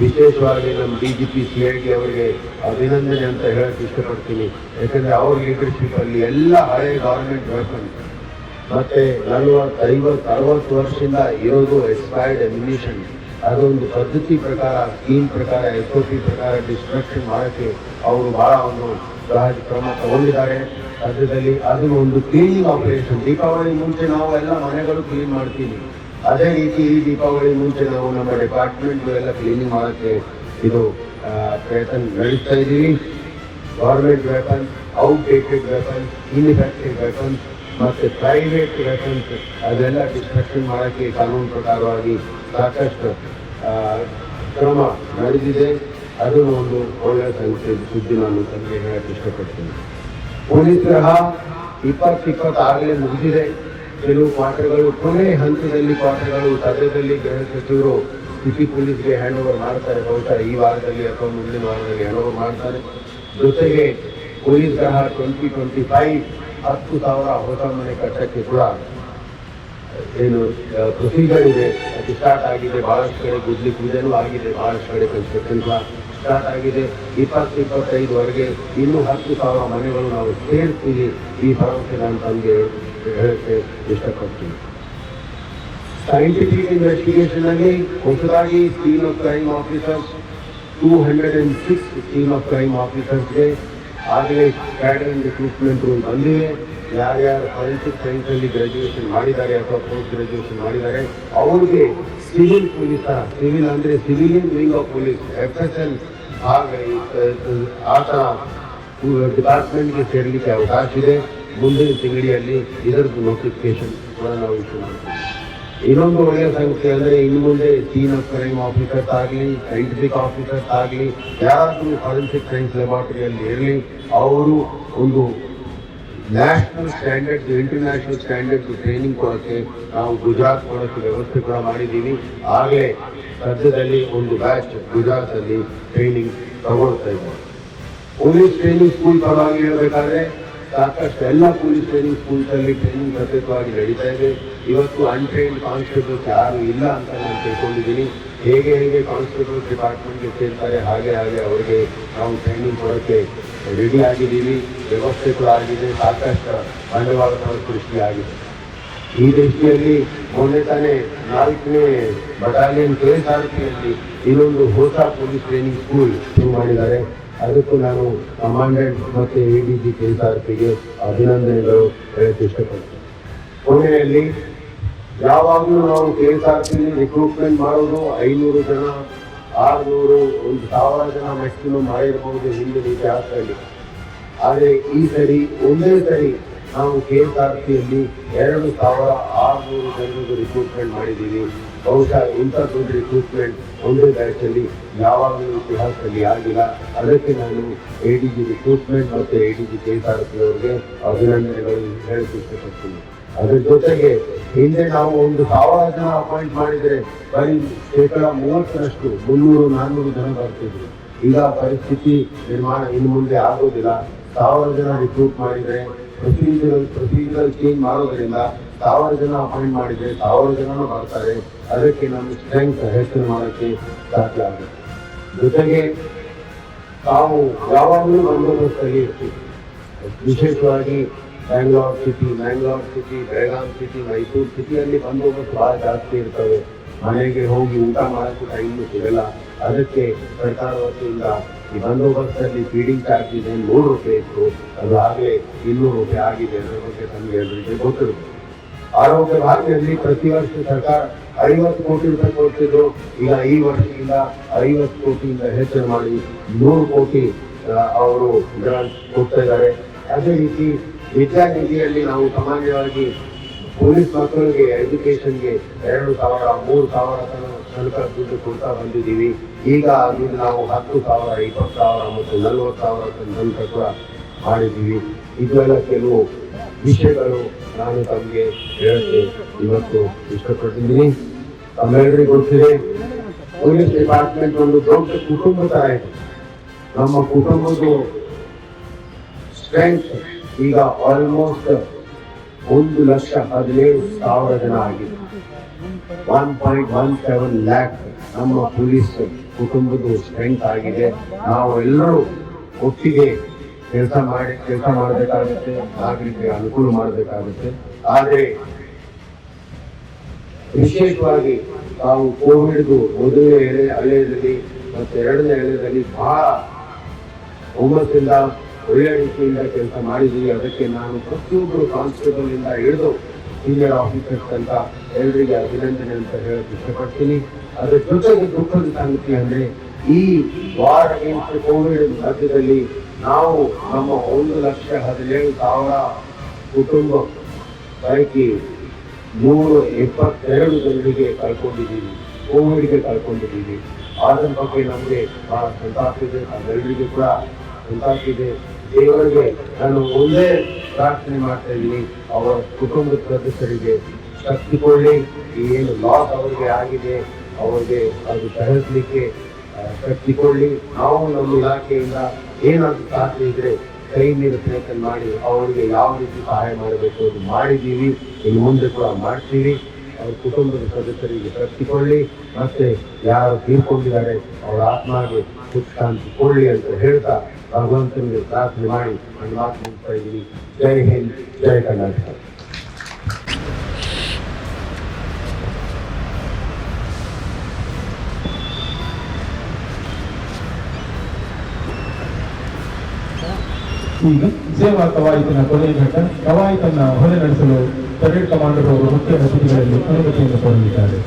ವಿಶೇಷವಾಗಿ ನಮ್ಮ DGP CID ಅವರಿಗೆ ಅಭಿನಂದನೆ ಅಂತ ಹೇಳಕ್ಕೆ ಇಷ್ಟಪಡ್ತೀನಿ. ಯಾಕಂದ್ರೆ ಅವ್ರ ಲೀಡರ್ಶಿಪ್ ಅಲ್ಲಿ ಎಲ್ಲ ಹಳೆ ಗವರ್ಮೆಂಟ್ ವೆಪನ್ ಮತ್ತೆ 40, 50, 60 ವರ್ಷದಿಂದ ಇರೋದು ಎಕ್ಸ್ಪೈರ್ಡ್ ಅಮ್ಯುನಿಷನ್, ಅದೊಂದು ಪದ್ಧತಿ ಪ್ರಕಾರ, ಸ್ಕೀಮ್ ಪ್ರಕಾರ, SOP ಪ್ರಕಾರ ಡಿಸ್ಟ್ರಕ್ಷನ್ ಮಾಡೋಕ್ಕೆ ಅವರು ಬಹಳ ಒಂದು ಸಹಜ ಕ್ರಮ ತಗೊಂಡಿದ್ದಾರೆ. ಸದ್ಯದಲ್ಲಿ ಅದನ್ನು ಒಂದು ಕ್ಲೀನಿಂಗ್ ಆಪರೇಷನ್, ದೀಪಾವಳಿ ಮುಂಚೆ ನಾವು ಎಲ್ಲ ಮನೆಗಳು ಕ್ಲೀನ್ ಮಾಡ್ತೀವಿ, ಅದೇ ರೀತಿ ಈ ದೀಪಾವಳಿ ಮುಂಚೆ ನಾವು ನಮ್ಮ ಡಿಪಾರ್ಟ್ಮೆಂಟ್ ಎಲ್ಲ ಕ್ಲೀನಿಂಗ್ ಮಾಡೋಕ್ಕೆ ಇದು ಪ್ರಯತ್ನ ನಡೆಸ್ತಾ ಇದ್ದೀವಿ. Government weapons, outdated weapons, ineffective weapons ಮತ್ತು ಪ್ರೈವೇಟ್ ವೆಪನ್ಸ್ ಅದೆಲ್ಲ ಡಿಸ್ಟ್ರಕ್ಷನ್ ಮಾಡೋಕ್ಕೆ ಕಾನೂನು ಪ್ರಕಾರವಾಗಿ ಸಾಕಷ್ಟು ಕ್ರಮ ನಡೆದಿದೆ. ಅದನ್ನು ಒಂದು ಒಳ್ಳೆಯ ಸುದ್ದಿ ನಾನು ತಮಗೆ ಹೇಳಕ್ಕೆ ಇಷ್ಟಪಡ್ತೀನಿ. ಪೊಲೀಸ್ ಸಹ 20 ಆಗಲೇ ಮುಗಿದಿದೆ. ಕೆಲವು ಪಾಠಗಳು ಕೊನೆ ಹಂತದಲ್ಲಿ ಪಾಠಗಳು ಸದ್ಯದಲ್ಲಿ ಗೃಹ ಸಚಿವರು ಸಿಟಿ ಪೊಲೀಸ್ಗೆ ಹ್ಯಾಂಡ್ ಓವರ್ ಮಾಡ್ತಾರೆ, ಬಹುಶಃ ಈ ವಾರದಲ್ಲಿ ಅಥವಾ ಮುಂದಿನ ವಾರದಲ್ಲಿ ಹ್ಯಾಂಡ್ ಓವರ್ ಮಾಡ್ತಾರೆ. ಜೊತೆಗೆ ಪೊಲೀಸ್ ಸಹ 2025 10,000 ಹೊಸ ಮನೆ ಕಟ್ಟಕ್ಕೆ ಕೂಡ ಏನು ಪ್ರೊಸೀಜರ್ ಇದೆ, ಅದು ಸ್ಟಾರ್ಟ್ ಆಗಿದೆ. ಬಹಳಷ್ಟು ಕಡೆ ಗುದ್ಲಿ ಪೂಜೆನೂ ಆಗಿದೆ, ಬಹಳಷ್ಟು ಕಡೆ ಕನ್ಸ್ಟ್ರಕ್ಷನ್ ಸಹ ಸ್ಟಾರ್ಟ್ ಆಗಿದೆ. 2025ವರೆಗೆ ಇನ್ನೂ 10,000 ಮನೆಗಳು ನಾವು ಸೇರ್ತೀವಿ. ಈ ಭರವಸೆ ನಾನು ತಮಗೆ ಹೇಳಕ್ಕೆ ಇಷ್ಟಪಡ್ತೀನಿ. ಸೈಂಟಿಫಿಕ್ ಇನ್ವೆಸ್ಟಿಗೇಷನ್ ಅಲ್ಲಿ ಹೊಸದಾಗಿ team of crime officers 206 team of crime ಆಫೀಸರ್ಸ್ಗೆ ಆಗಲೇ ಕ್ಯಾಡರ್ ರಿಕ್ರೂಟ್ಮೆಂಟ್ ರೂಲ್ ಬಂದಿವೆ. ಯಾರ್ಯಾರು ಫಾರೆನ್ಸಿಕ್ ಸೈನ್ಸ್ ಅಲ್ಲಿ ಗ್ರಾಜ್ಯುಯೇಷನ್ ಮಾಡಿದ್ದಾರೆ ಅಥವಾ ಪೋಸ್ಟ್ ಗ್ರಾಜ್ಯುಯೇಷನ್ ಮಾಡಿದ್ದಾರೆ ಅವ್ರಿಗೆ ಸಿವಿಲ್ ಪೊಲೀಸ್, ಸಿವಿಲ್ ಅಂದರೆ civilian wing of police FSL ಆ ಥರ ಡಿಪಾರ್ಟ್ಮೆಂಟ್ಗೆ ಸೇರಲಿಕ್ಕೆ ಅವಕಾಶ ಇದೆ. ಮುಂದಿನ ತಿಂಗಳಿಯಲ್ಲಿ ಇದರದ್ದು ನೋಟಿಫಿಕೇಶನ್ ಕೂಡ ನಾವು ಇಶ್ಯೂ ಮಾಡ್ತೀವಿ. ಇನ್ನೊಂದು ಒಳ್ಳೆಯ ಸಂಗತಿ ಅಂದರೆ ಇನ್ನು ಮುಂದೆ ಟೀಮ್ ಆಫ್ ಕ್ರೈಮ್ ಆಫೀಸರ್ಸ್ ಆಗಲಿ, ಸೈಂಟಿಫಿಕ್ ಆಫೀಸರ್ಸ್ ಆಗಲಿ, ಯಾರಾದರೂ ಫಾರೆನ್ಸಿಕ್ ಸೈನ್ಸ್ ಲ್ಯಾಬಾರ್ಟರಿಯಲ್ಲಿ ಇರಲಿ, ಅವರು ಒಂದು national standard, international standard training ಕೊಡೋಕ್ಕೆ ನಾವು ಗುಜರಾತ್ ಕೊಡೋಕ್ಕೆ ವ್ಯವಸ್ಥೆ ಕೂಡ ಮಾಡಿದ್ದೀವಿ. ಆಗಲೇ ಸದ್ಯದಲ್ಲಿ ಒಂದು ಬ್ಯಾಚ್ ಗುಜರಾತಲ್ಲಿ ಟ್ರೈನಿಂಗ್ ತಗೊಳ್ತಾ ಇದ್ದಾರೆ. ಪೊಲೀಸ್ ಟ್ರೈನಿಂಗ್ ಸ್ಕೂಲ್ ಪರವಾಗಿ ಹೇಳಬೇಕಾದ್ರೆ ಸಾಕಷ್ಟು ಎಲ್ಲ ಪೊಲೀಸ್ ಟ್ರೈನಿಂಗ್ ಸ್ಕೂಲ್ಸಲ್ಲಿ ಟ್ರೈನಿಂಗ್ ಸತತವಾಗಿ ನಡೀತಾ ಇದೆ. ಇವತ್ತು ಅನ್ಟ್ರೈನ್ಡ್ ಕಾನ್ಸ್ಟೇಬಲ್ಸ್ ಯಾರು ಇಲ್ಲ ಅಂತ ನಾನು ತಿಳ್ಕೊಂಡಿದ್ದೀನಿ. ಹೇಗೆ ಕಾನ್ಸ್ಟೇಬಲ್ಸ್ ಡಿಪಾರ್ಟ್ಮೆಂಟ್ಗೆ ಸೇರ್ತಾರೆ ಹಾಗೆ ಅವರಿಗೆ ನಾವು ಟ್ರೈನಿಂಗ್ ಕೊಡೋಕ್ಕೆ ರೆಡಿ ಆಗಿದ್ದೀವಿ. ವ್ಯವಸ್ಥೆ ಕೂಡ ಆಗಿದೆ, ಸಾಕಷ್ಟು ಬಂಡವಾಳ ಸೃಷ್ಟಿಯಾಗಿದೆ. ಈ ದೃಷ್ಟಿಯಲ್ಲಿ ಮೊನ್ನೆ ತಾನೇ 4ನೇ ಬಟಾಲಿಯನ್ KSRPಯಲ್ಲಿ ಇನ್ನೊಂದು ಹೊಸ ಪೊಲೀಸ್ ಟ್ರೈನಿಂಗ್ ಸ್ಕೂಲ್ ಶುರು ಮಾಡಿದ್ದಾರೆ. ಅದಕ್ಕೂ ನಾನು ಕಮಾಂಡೆಂಟ್ ಮತ್ತು ADG KSRPಗೆ ಅಭಿನಂದನೆಗಳು ಹೇಳಕ್ಕೆ ಇಷ್ಟಪಡ್ತೀನಿ. ಕೊನೆಯಲ್ಲಿ ಯಾವಾಗಲೂ ನಾವು KSRPಲಿ ರಿಕ್ರೂಟ್ಮೆಂಟ್ ಮಾಡೋದು 500 ಜನ, 600, 1,000 ಜನ ಮ್ಯಾಕ್ಸಿಮಮ್ ಮಾಡಿರ್ಬೋದು ಹಿಂದಿನ ಇತಿಹಾಸದಲ್ಲಿ. ಆದರೆ ಈ ಸರಿ ಒಂದೇ ಸರಿ ನಾವು KSRPಯಲ್ಲಿ 2,600 ಜನರಿಗೆ ರಿಕ್ರೂಟ್ಮೆಂಟ್ ಮಾಡಿದ್ದೀವಿ. ಬಹುಶಃ ಇಂಥ ದೊಡ್ಡ ರಿಕ್ರೂಟ್ಮೆಂಟ್ ಒಂದೇ ಬ್ಯಾಚಲ್ಲಿ ಯಾವಾಗಲೂ ಇತಿಹಾಸದಲ್ಲಿ ಆಗಿಲ್ಲ. ಅದಕ್ಕೆ ನಾನು ADG ರಿಕ್ರೂಟ್ಮೆಂಟ್ ಮತ್ತು ADG KSRP ಅವರಿಗೆ ಅಭಿನಂದನೆಗಳು ಹೇಳಕ್ಕೆ ಇಷ್ಟಪಡ್ತೀನಿ. ಅದರ ಜೊತೆಗೆ ಹಿಂದೆ ನಾವು 1,000 ಜನ ಅಪಾಯಿಂಟ್ ಮಾಡಿದರೆ ಬರೀ 30% 300-400 ಜನ ಬರ್ತಿದ್ರು. ಈಗ ಪರಿಸ್ಥಿತಿ ನಿರ್ಮಾಣ ಇನ್ನು ಮುಂದೆ ಆಗೋದಿಲ್ಲ. 1,000 ಜನ ರಿಕ್ರೂಟ್ ಮಾಡಿದರೆ ಪ್ರೊಸೀಜರಲ್ ಚೇಂಜ್ ಮಾಡೋದ್ರಿಂದ 1,000 ಜನ ಅಪಾಯಿಂಟ್ ಮಾಡಿದರೆ 1,000 ಜನನೂ ಬರ್ತಾರೆ. ಅದಕ್ಕೆ ನಮ್ಮ ಸ್ಟ್ರೆಂತ್ ಹೆಚ್ಚು ಮಾಡೋಕ್ಕೆ ಸಾಧ್ಯ ಆಗುತ್ತೆ. ಜೊತೆಗೆ ತಾವು ಯಾವಾಗಲೂ ಬಂದೋಬಸ್ತಲ್ಲಿ ಇರ್ತೀವಿ. ವಿಶೇಷವಾಗಿ ಬ್ಯಾಂಗ್ಳೂರ್ ಸಿಟಿ, ಬೆಳಗಾಂ ಸಿಟಿ, ಮೈಸೂರು ಸಿಟಿಯಲ್ಲಿ ಬಂದೋಬಸ್ತ್ ಭಾಳ ಜಾಸ್ತಿ ಇರ್ತವೆ. ಮನೆಗೆ ಹೋಗಿ ಊಟ ಮಾಡೋಕ್ಕೂ ಟೈಮು ಸಿಗಲ್ಲ. ಅದಕ್ಕೆ ಸರ್ಕಾರ ವತಿಯಿಂದ ಈ ಬಂದೋಬಸ್ತಲ್ಲಿ ಫೀಡಿಂಗ್ ಚಾರ್ಜ್ ಇದೆ 100 ರೂಪಾಯಿ ಇತ್ತು, ಅದು ಆಗಲೇ 200 ರೂಪಾಯಿ ಆಗಿದೆ ಅನ್ನೋ ಬಗ್ಗೆ ತಮಗೆ ಎಲ್ಲರಿಗೆ ಗೊತ್ತಿರುತ್ತೆ. ಆರೋಗ್ಯ ಭಾಗದಲ್ಲಿ ಪ್ರತಿ ವರ್ಷ ಸರ್ಕಾರ 50 ಕೋಟಿ ರೂಪಾಯಿ ಕೊಡ್ತಿದ್ರು, ಈಗ ಈ ವರ್ಷದಿಂದ 50 ಕೋಟಿಯಿಂದ ಹೆಚ್ಚಳ ಮಾಡಿ 100 ಕೋಟಿ ಅವರು ಗ್ರಾಂಟ್ ಕೊಡ್ತಾ ಇದ್ದಾರೆ. ಅದೇ ರೀತಿ ವಿದ್ಯಾನಿಧಿಯಲ್ಲಿ ನಾವು ಸಾಮಾನ್ಯವಾಗಿ ಪೊಲೀಸ್ ಮಕ್ಕಳಿಗೆ ಎಜುಕೇಶನ್ಗೆ 2,000, 3,000 ತನಕ ದುಡ್ಡು ಕೊಡ್ತಾ ಬಂದಿದ್ದೀವಿ. ಈಗ ದುಡ್ಡು ನಾವು 10,000, 20,000 ಮತ್ತು 40,000 ತನಕ ಕೂಡ ಮಾಡಿದ್ದೀವಿ. ಇದೆಲ್ಲ ಕೆಲವು ವಿಷಯಗಳು ನಾನು ತಮಗೆ ಹೇಳಕ್ಕೆ ಇವತ್ತು ಇಷ್ಟಪಟ್ಟಿದ್ದೀನಿ. ತಮ್ಮೆಲ್ಲರಿಗೂ ಗೊತ್ತಿದೆ, ಪೊಲೀಸ್ ಡಿಪಾರ್ಟ್ಮೆಂಟ್ ಒಂದು ದೊಡ್ಡ ಕುಟುಂಬ ತರ ಇದೆ. ನಮ್ಮ ಕುಟುಂಬದ ಸ್ಟ್ರೆಂತ್ ಈಗ ಆಲ್ಮೋಸ್ಟ್ 1,17,000 ಜನ ಆಗಿದೆ. 1.17 ಲ್ಯಾಕ್ ನಮ್ಮ ಪೊಲೀಸ್ ಕುಟುಂಬದ ಸ್ಟ್ರೆಂತ್ ಆಗಿದೆ. ನಾವು ಎಲ್ಲರೂ ಒಟ್ಟಿಗೆ ಕೆಲಸ ಮಾಡಬೇಕಾಗುತ್ತೆ, ನಾಗರಿಕರಿಗೆ ಅನುಕೂಲ ಮಾಡಬೇಕಾಗುತ್ತೆ. ಆದರೆ ವಿಶೇಷವಾಗಿ ನಾವು ಕೋವಿಡ್ದು ಮೊದಲನೇ ಅಲೆಯಲ್ಲಿ ಮತ್ತು ಎರಡನೇ ಅಲೆಯಲ್ಲಿ ಬಹಳ ಹುಮ್ಮಸ್ಸಿಂದ ಒಳ್ಳೆಯ ರೀತಿಯಿಂದ ಕೆಲಸ ಮಾಡಿದ್ದೀವಿ. ಅದಕ್ಕೆ ನಾನು ಪ್ರತಿಯೊಬ್ಬರು ಕಾನ್ಸ್ಟೇಬಲ್ ಇಂದ ಹಿಡಿದು ಸೀನಿಯರ್ ಆಫೀಸರ್ಸ್ ಅಂತ ಎಲ್ಲರಿಗೆ ಅಭಿನಂದನೆ ಅಂತ ಹೇಳಕ್ಕೆ ಇಷ್ಟಪಡ್ತೀನಿ. ಅದರ ಜೊತೆಗೆ ದುಃಖದ ಸಂಗತಿ ಅಂದ್ರೆ ಈ ವಾರ್ ಅಗೇನ್ಸ್ಟ್ ಕೋವಿಡ್ ಮಧ್ಯದಲ್ಲಿ ನಾವು ನಮ್ಮ 1,17,000 ಕುಟುಂಬ ಪೈಕಿ 172 ಜನರಿಗೆ ಕಳ್ಕೊಂಡಿದ್ದೀವಿ, ಕೋವಿಡ್ಗೆ ಕಳ್ಕೊಂಡಿದ್ದೀವಿ. ಅದರ ಬಗ್ಗೆ ನಮಗೆ ಬಹಳ ಸಂತಾಪ ಇದೆ, ನಮ್ಮೆಲ್ಲರಿಗೂ ಕೂಡ ಸಂತಾಪ ಇದೆ. ದೇವರಿಗೆ ನಾನು ಒಂದೇ ಪ್ರಾರ್ಥನೆ ಮಾಡ್ತಾ ಇದ್ದೀನಿ, ಅವರ ಕುಟುಂಬದ ಸದಸ್ಯರಿಗೆ ಶಕ್ತಿ ಕೊಡಲಿ. ಏನು ಲಾಸ್ ಅವರಿಗೆ ಆಗಿದೆ ಅವರಿಗೆ ಅದು ಸಹಿಸಲಿಕ್ಕೆ ಶಕ್ತಿ ಕೊಡಲಿ. ನಾವು ನಮ್ಮ ಇಲಾಖೆಯಿಂದ ಏನಾದರೂ ಸಾಧ್ಯ ಇದ್ರೆ ಕೈ ಮೀರಿ ಪ್ರಯತ್ನ ಮಾಡಿ ಅವರಿಗೆ ಯಾವ ರೀತಿ ಸಹಾಯ ಮಾಡಬೇಕು ಅದು ಮಾಡಿದ್ದೀವಿ, ಇನ್ನು ಮುಂದೆ ಕೂಡ ಮಾಡ್ತೀವಿ. ಅವ್ರ ಕುಟುಂಬದ ಸದಸ್ಯರಿಗೆ ಶಕ್ತಿ ಕೊಡಲಿ, ಮತ್ತೆ ಯಾರು ತೀರ್ಕೊಂಡಿದ್ದಾರೆ ಅವರ ಆತ್ಮಗೆ ಸುಖಶಾಂತಿ ಕೊಡಲಿ ಅಂತ ಹೇಳ್ತಾ ಭಗವಂತನಿಗೆ ಪ್ರಾರ್ಥನೆ ಮಾಡಿ ನನ್ನ ಮಾತು ಮುಗಿಸ್ತಾ ಇದ್ದೀನಿ. ಜೈ ಹಿಂದ್, ಜೈ ಕರ್ನಾಟಕ. ಈಗ ಸೇವಾ ಕವಾಯತಿನ ಕೊನೆಯ ಘಟ್ಟ. ಕವಾಯತನ್ನ ಹೊರೆ ನಡೆಸಲು ಪರೇಡ್ ಕಮಾಂಡರ್ ಅವರು ಮುಖ್ಯ ಅತಿಥಿಗಳಲ್ಲಿ ಅನುಮತಿಯನ್ನು ಕೋರಲಿದ್ದಾರೆ.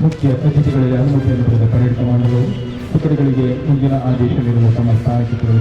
ಮುಖ್ಯ ಅತಿಥಿಗಳಿಗೆ ಅನುಮತಿಯನ್ನು ಪಡೆದ ಪರೇಡ್ ಕಮಾಂಡರು ತುಕಡಿಗಳಿಗೆ ಮುಂದಿನ ಆದೇಶ ನೀಡಲು ತಮ್ಮ ಸಹಾಯಕರು.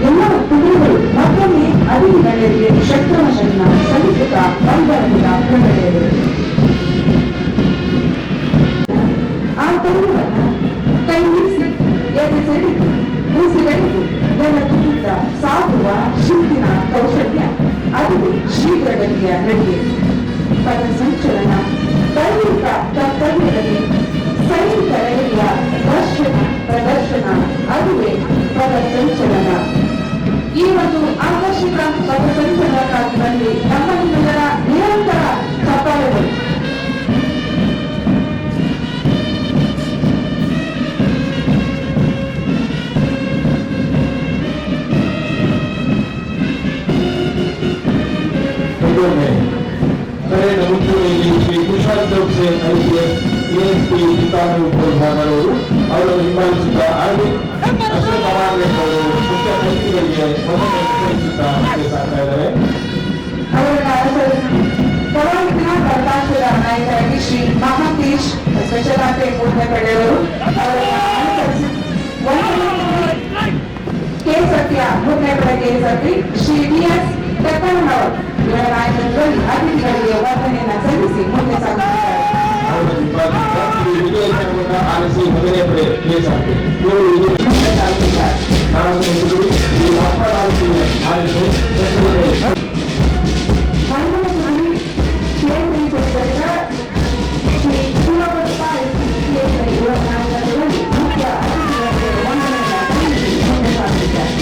ಎಲ್ಲ ತುಡಿಗಳು ಮತ್ತೊಮ್ಮೆ ಅಧಿಕಾರಿಗಳಿಗೆ ಶಕ್ತವಶನ್ನ ಸಲ್ಲಿಸುತ್ತಾ ಬಂದರಿಂದ ಹೊರಗಡೆಯರು ಆ ತರುಣವನ್ನು ಕೈ ಬೀಸಿ ಎದೆ ಸೆಳೆದು ಉಸಿರೆಳೆದು ಎಲ್ಲ ತುಡಿತ ಸಾಗುವ ಶಿಸ್ತಿನ ಕೌಶಲ್ಯ, ಅದು ಶೀಘ್ರಗತಿಯ ನಡಿಗೆ. ಪದ ಸಂಚಲನ, ದೈಹಿಕ ಕರ್ತವ್ಯದಲ್ಲಿ ಸೈನಿಕ ರೈಲಿಯ ದರ್ಶನ ಪ್ರದರ್ಶನ, ಅದುವೇ ಪದ ಸಂಚಲನ. ಈ ಒಂದು ಆಕರ್ಷಕ ಪದ ಸಂಚಲನಕ್ಕಾಗಿ ಬಂದು ನಮ್ಮ ನಿಮ್ಮೆಲ್ಲರ ನಿರಂತರ ಚಪ್ಪಾಳೆಗಳು. ಪರೇಡ್ ಮುಂಚೂಣಿಯಲ್ಲಿ ಶ್ರೀ ಕುಶಾಲ್ ಚೌಕ್ಸೆ IPS ASP ಚಿತ್ತಾನೂರು ಪ್ರಧಾನರವರು ಅವರನ್ನು ಹಿಂಬಾಲಿಸುತ್ತಾ ಆರ್ಮಿ ಅಶ್ವ ಕಮಾಂಡೆಂಟ್ ಅವರು ಮುಖ್ಯ ಅತಿಥಿಗಳಿಗೆ ಸಲ್ಲಿಸುತ್ತಾ ಸಾಗ್ತಾ ಇದ್ದಾರೆ. ಅವರ ಕವಾಯತಿನ ಪ್ರಕಾಶದ ನಾಯಕರಾಗಿ ಶ್ರೀ ಮಹಾಂತೇಶ್ ಸ್ಪೆಷಲ್ ಆಗಿ ಮೂರನೇ ಕಡೆಯವರು ಕೆ ಸತ್ಯ ಮೂರನೇ ಕಡೆ ಕೆ ಸತ್ಯ ಶ್ರೀ ಡಿ.ಎಸ್. ದತ್ತಣ್ಣನವರು ಇವರ ನಾಯಕತ್ವದಲ್ಲಿ ಅತಿಥಿಗಳಿಗೆ ವಂದನೆಯನ್ನು ಸಲ್ಲಿಸಿ ಮುಂದೆ ಸಾಗುತ್ತಿದ್ದಾರೆ. ಆಲಿಸಿ ಮೊದಲನೇ ಪಡೆ ಕೇಸ್ ಆಗ್ತದೆ ಮುಂದೆ ಸಾಗುತ್ತಿದ್ದಾರೆ. ಮೈಮನಸ್ಸಿನಲ್ಲಿ ಕೇಂದ್ರೀಯ ಪುಸ್ತಕದ ಶ್ರೀ ಶಿವಪ್ಪ ಇವರ ನಾಯಕತ್ವದಲ್ಲಿ ಮುಖ್ಯ ಅತಿಥಿಗಳಿಗೆ ವಂದನೆಯನ್ನು ಸಲ್ಲಿಸಿ ಮುಂದೆ ಸಾಗುತ್ತಿದ್ದಾರೆ.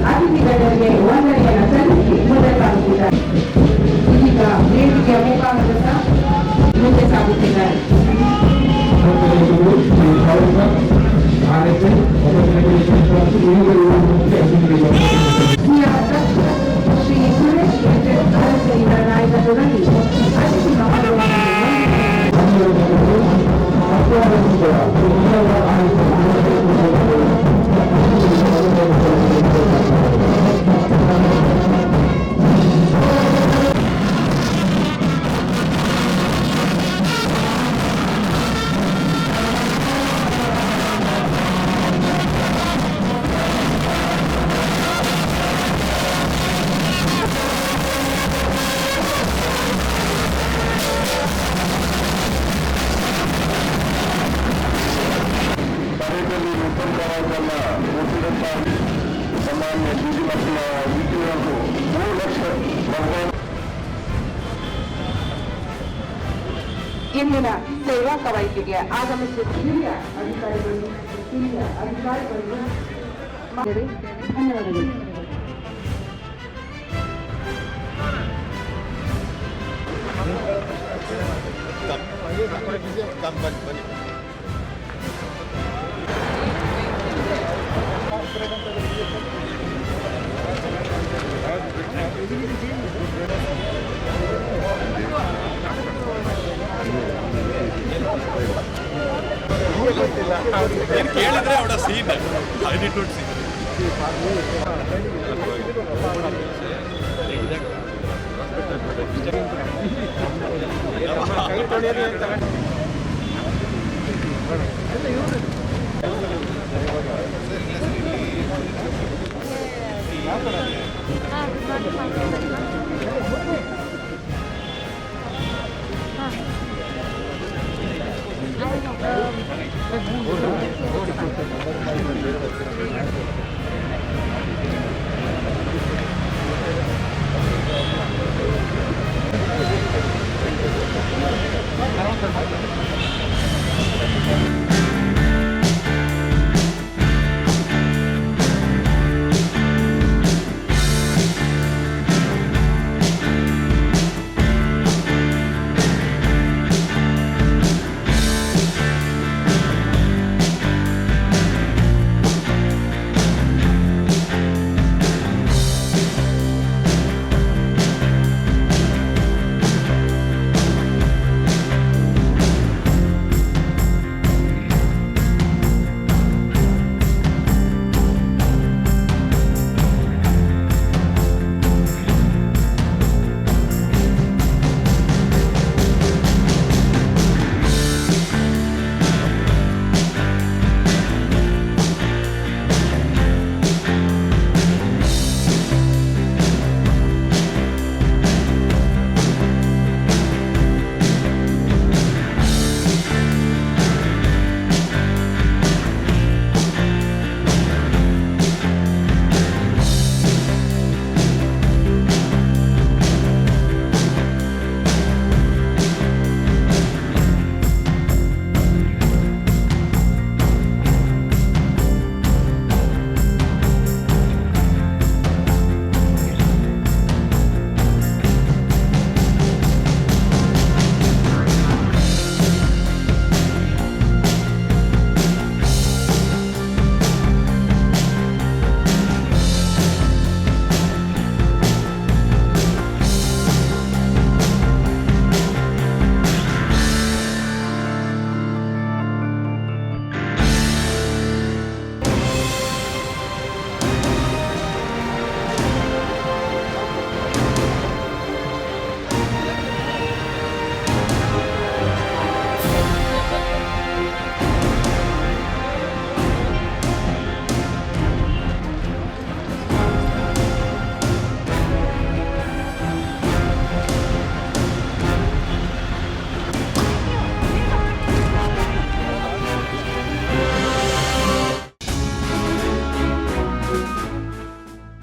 ಅತಿಥಿಗಳಿಗೆ ವಂದನೆಯನ್ನು ಸಲ್ಲಿಸಿ ಮುಂದೆ ಸಾಗುತ್ತಿದ್ದಾರೆ. ಈಗ ವೇದಿಕೆಯ ಮುಖಾಂತರ ಮುಂದೆ ಸಾಗುತ್ತಿದ್ದಾರೆ. ಶ್ರೀ ಸುರೇಶ್ ಅರಸೆ ಇವರ ನಾಯಕತ್ವದಲ್ಲಿ ಅತಿಥಿ ಇಂದಿನ ಸೇವಾ ಕವಾಯತಿಗೆ ಆಗಮಿಸಿದ ಹಿರಿಯ ಅಧಿಕಾರಿಗಳು ಧನ್ಯವಾದಗಳು. ಕೇಳಿದ್ರೆ ಅವಳ ಸೀನ್ ಆಟಿಟ್ಯೂಡ್ ಸೀನ್ ಹಾಂ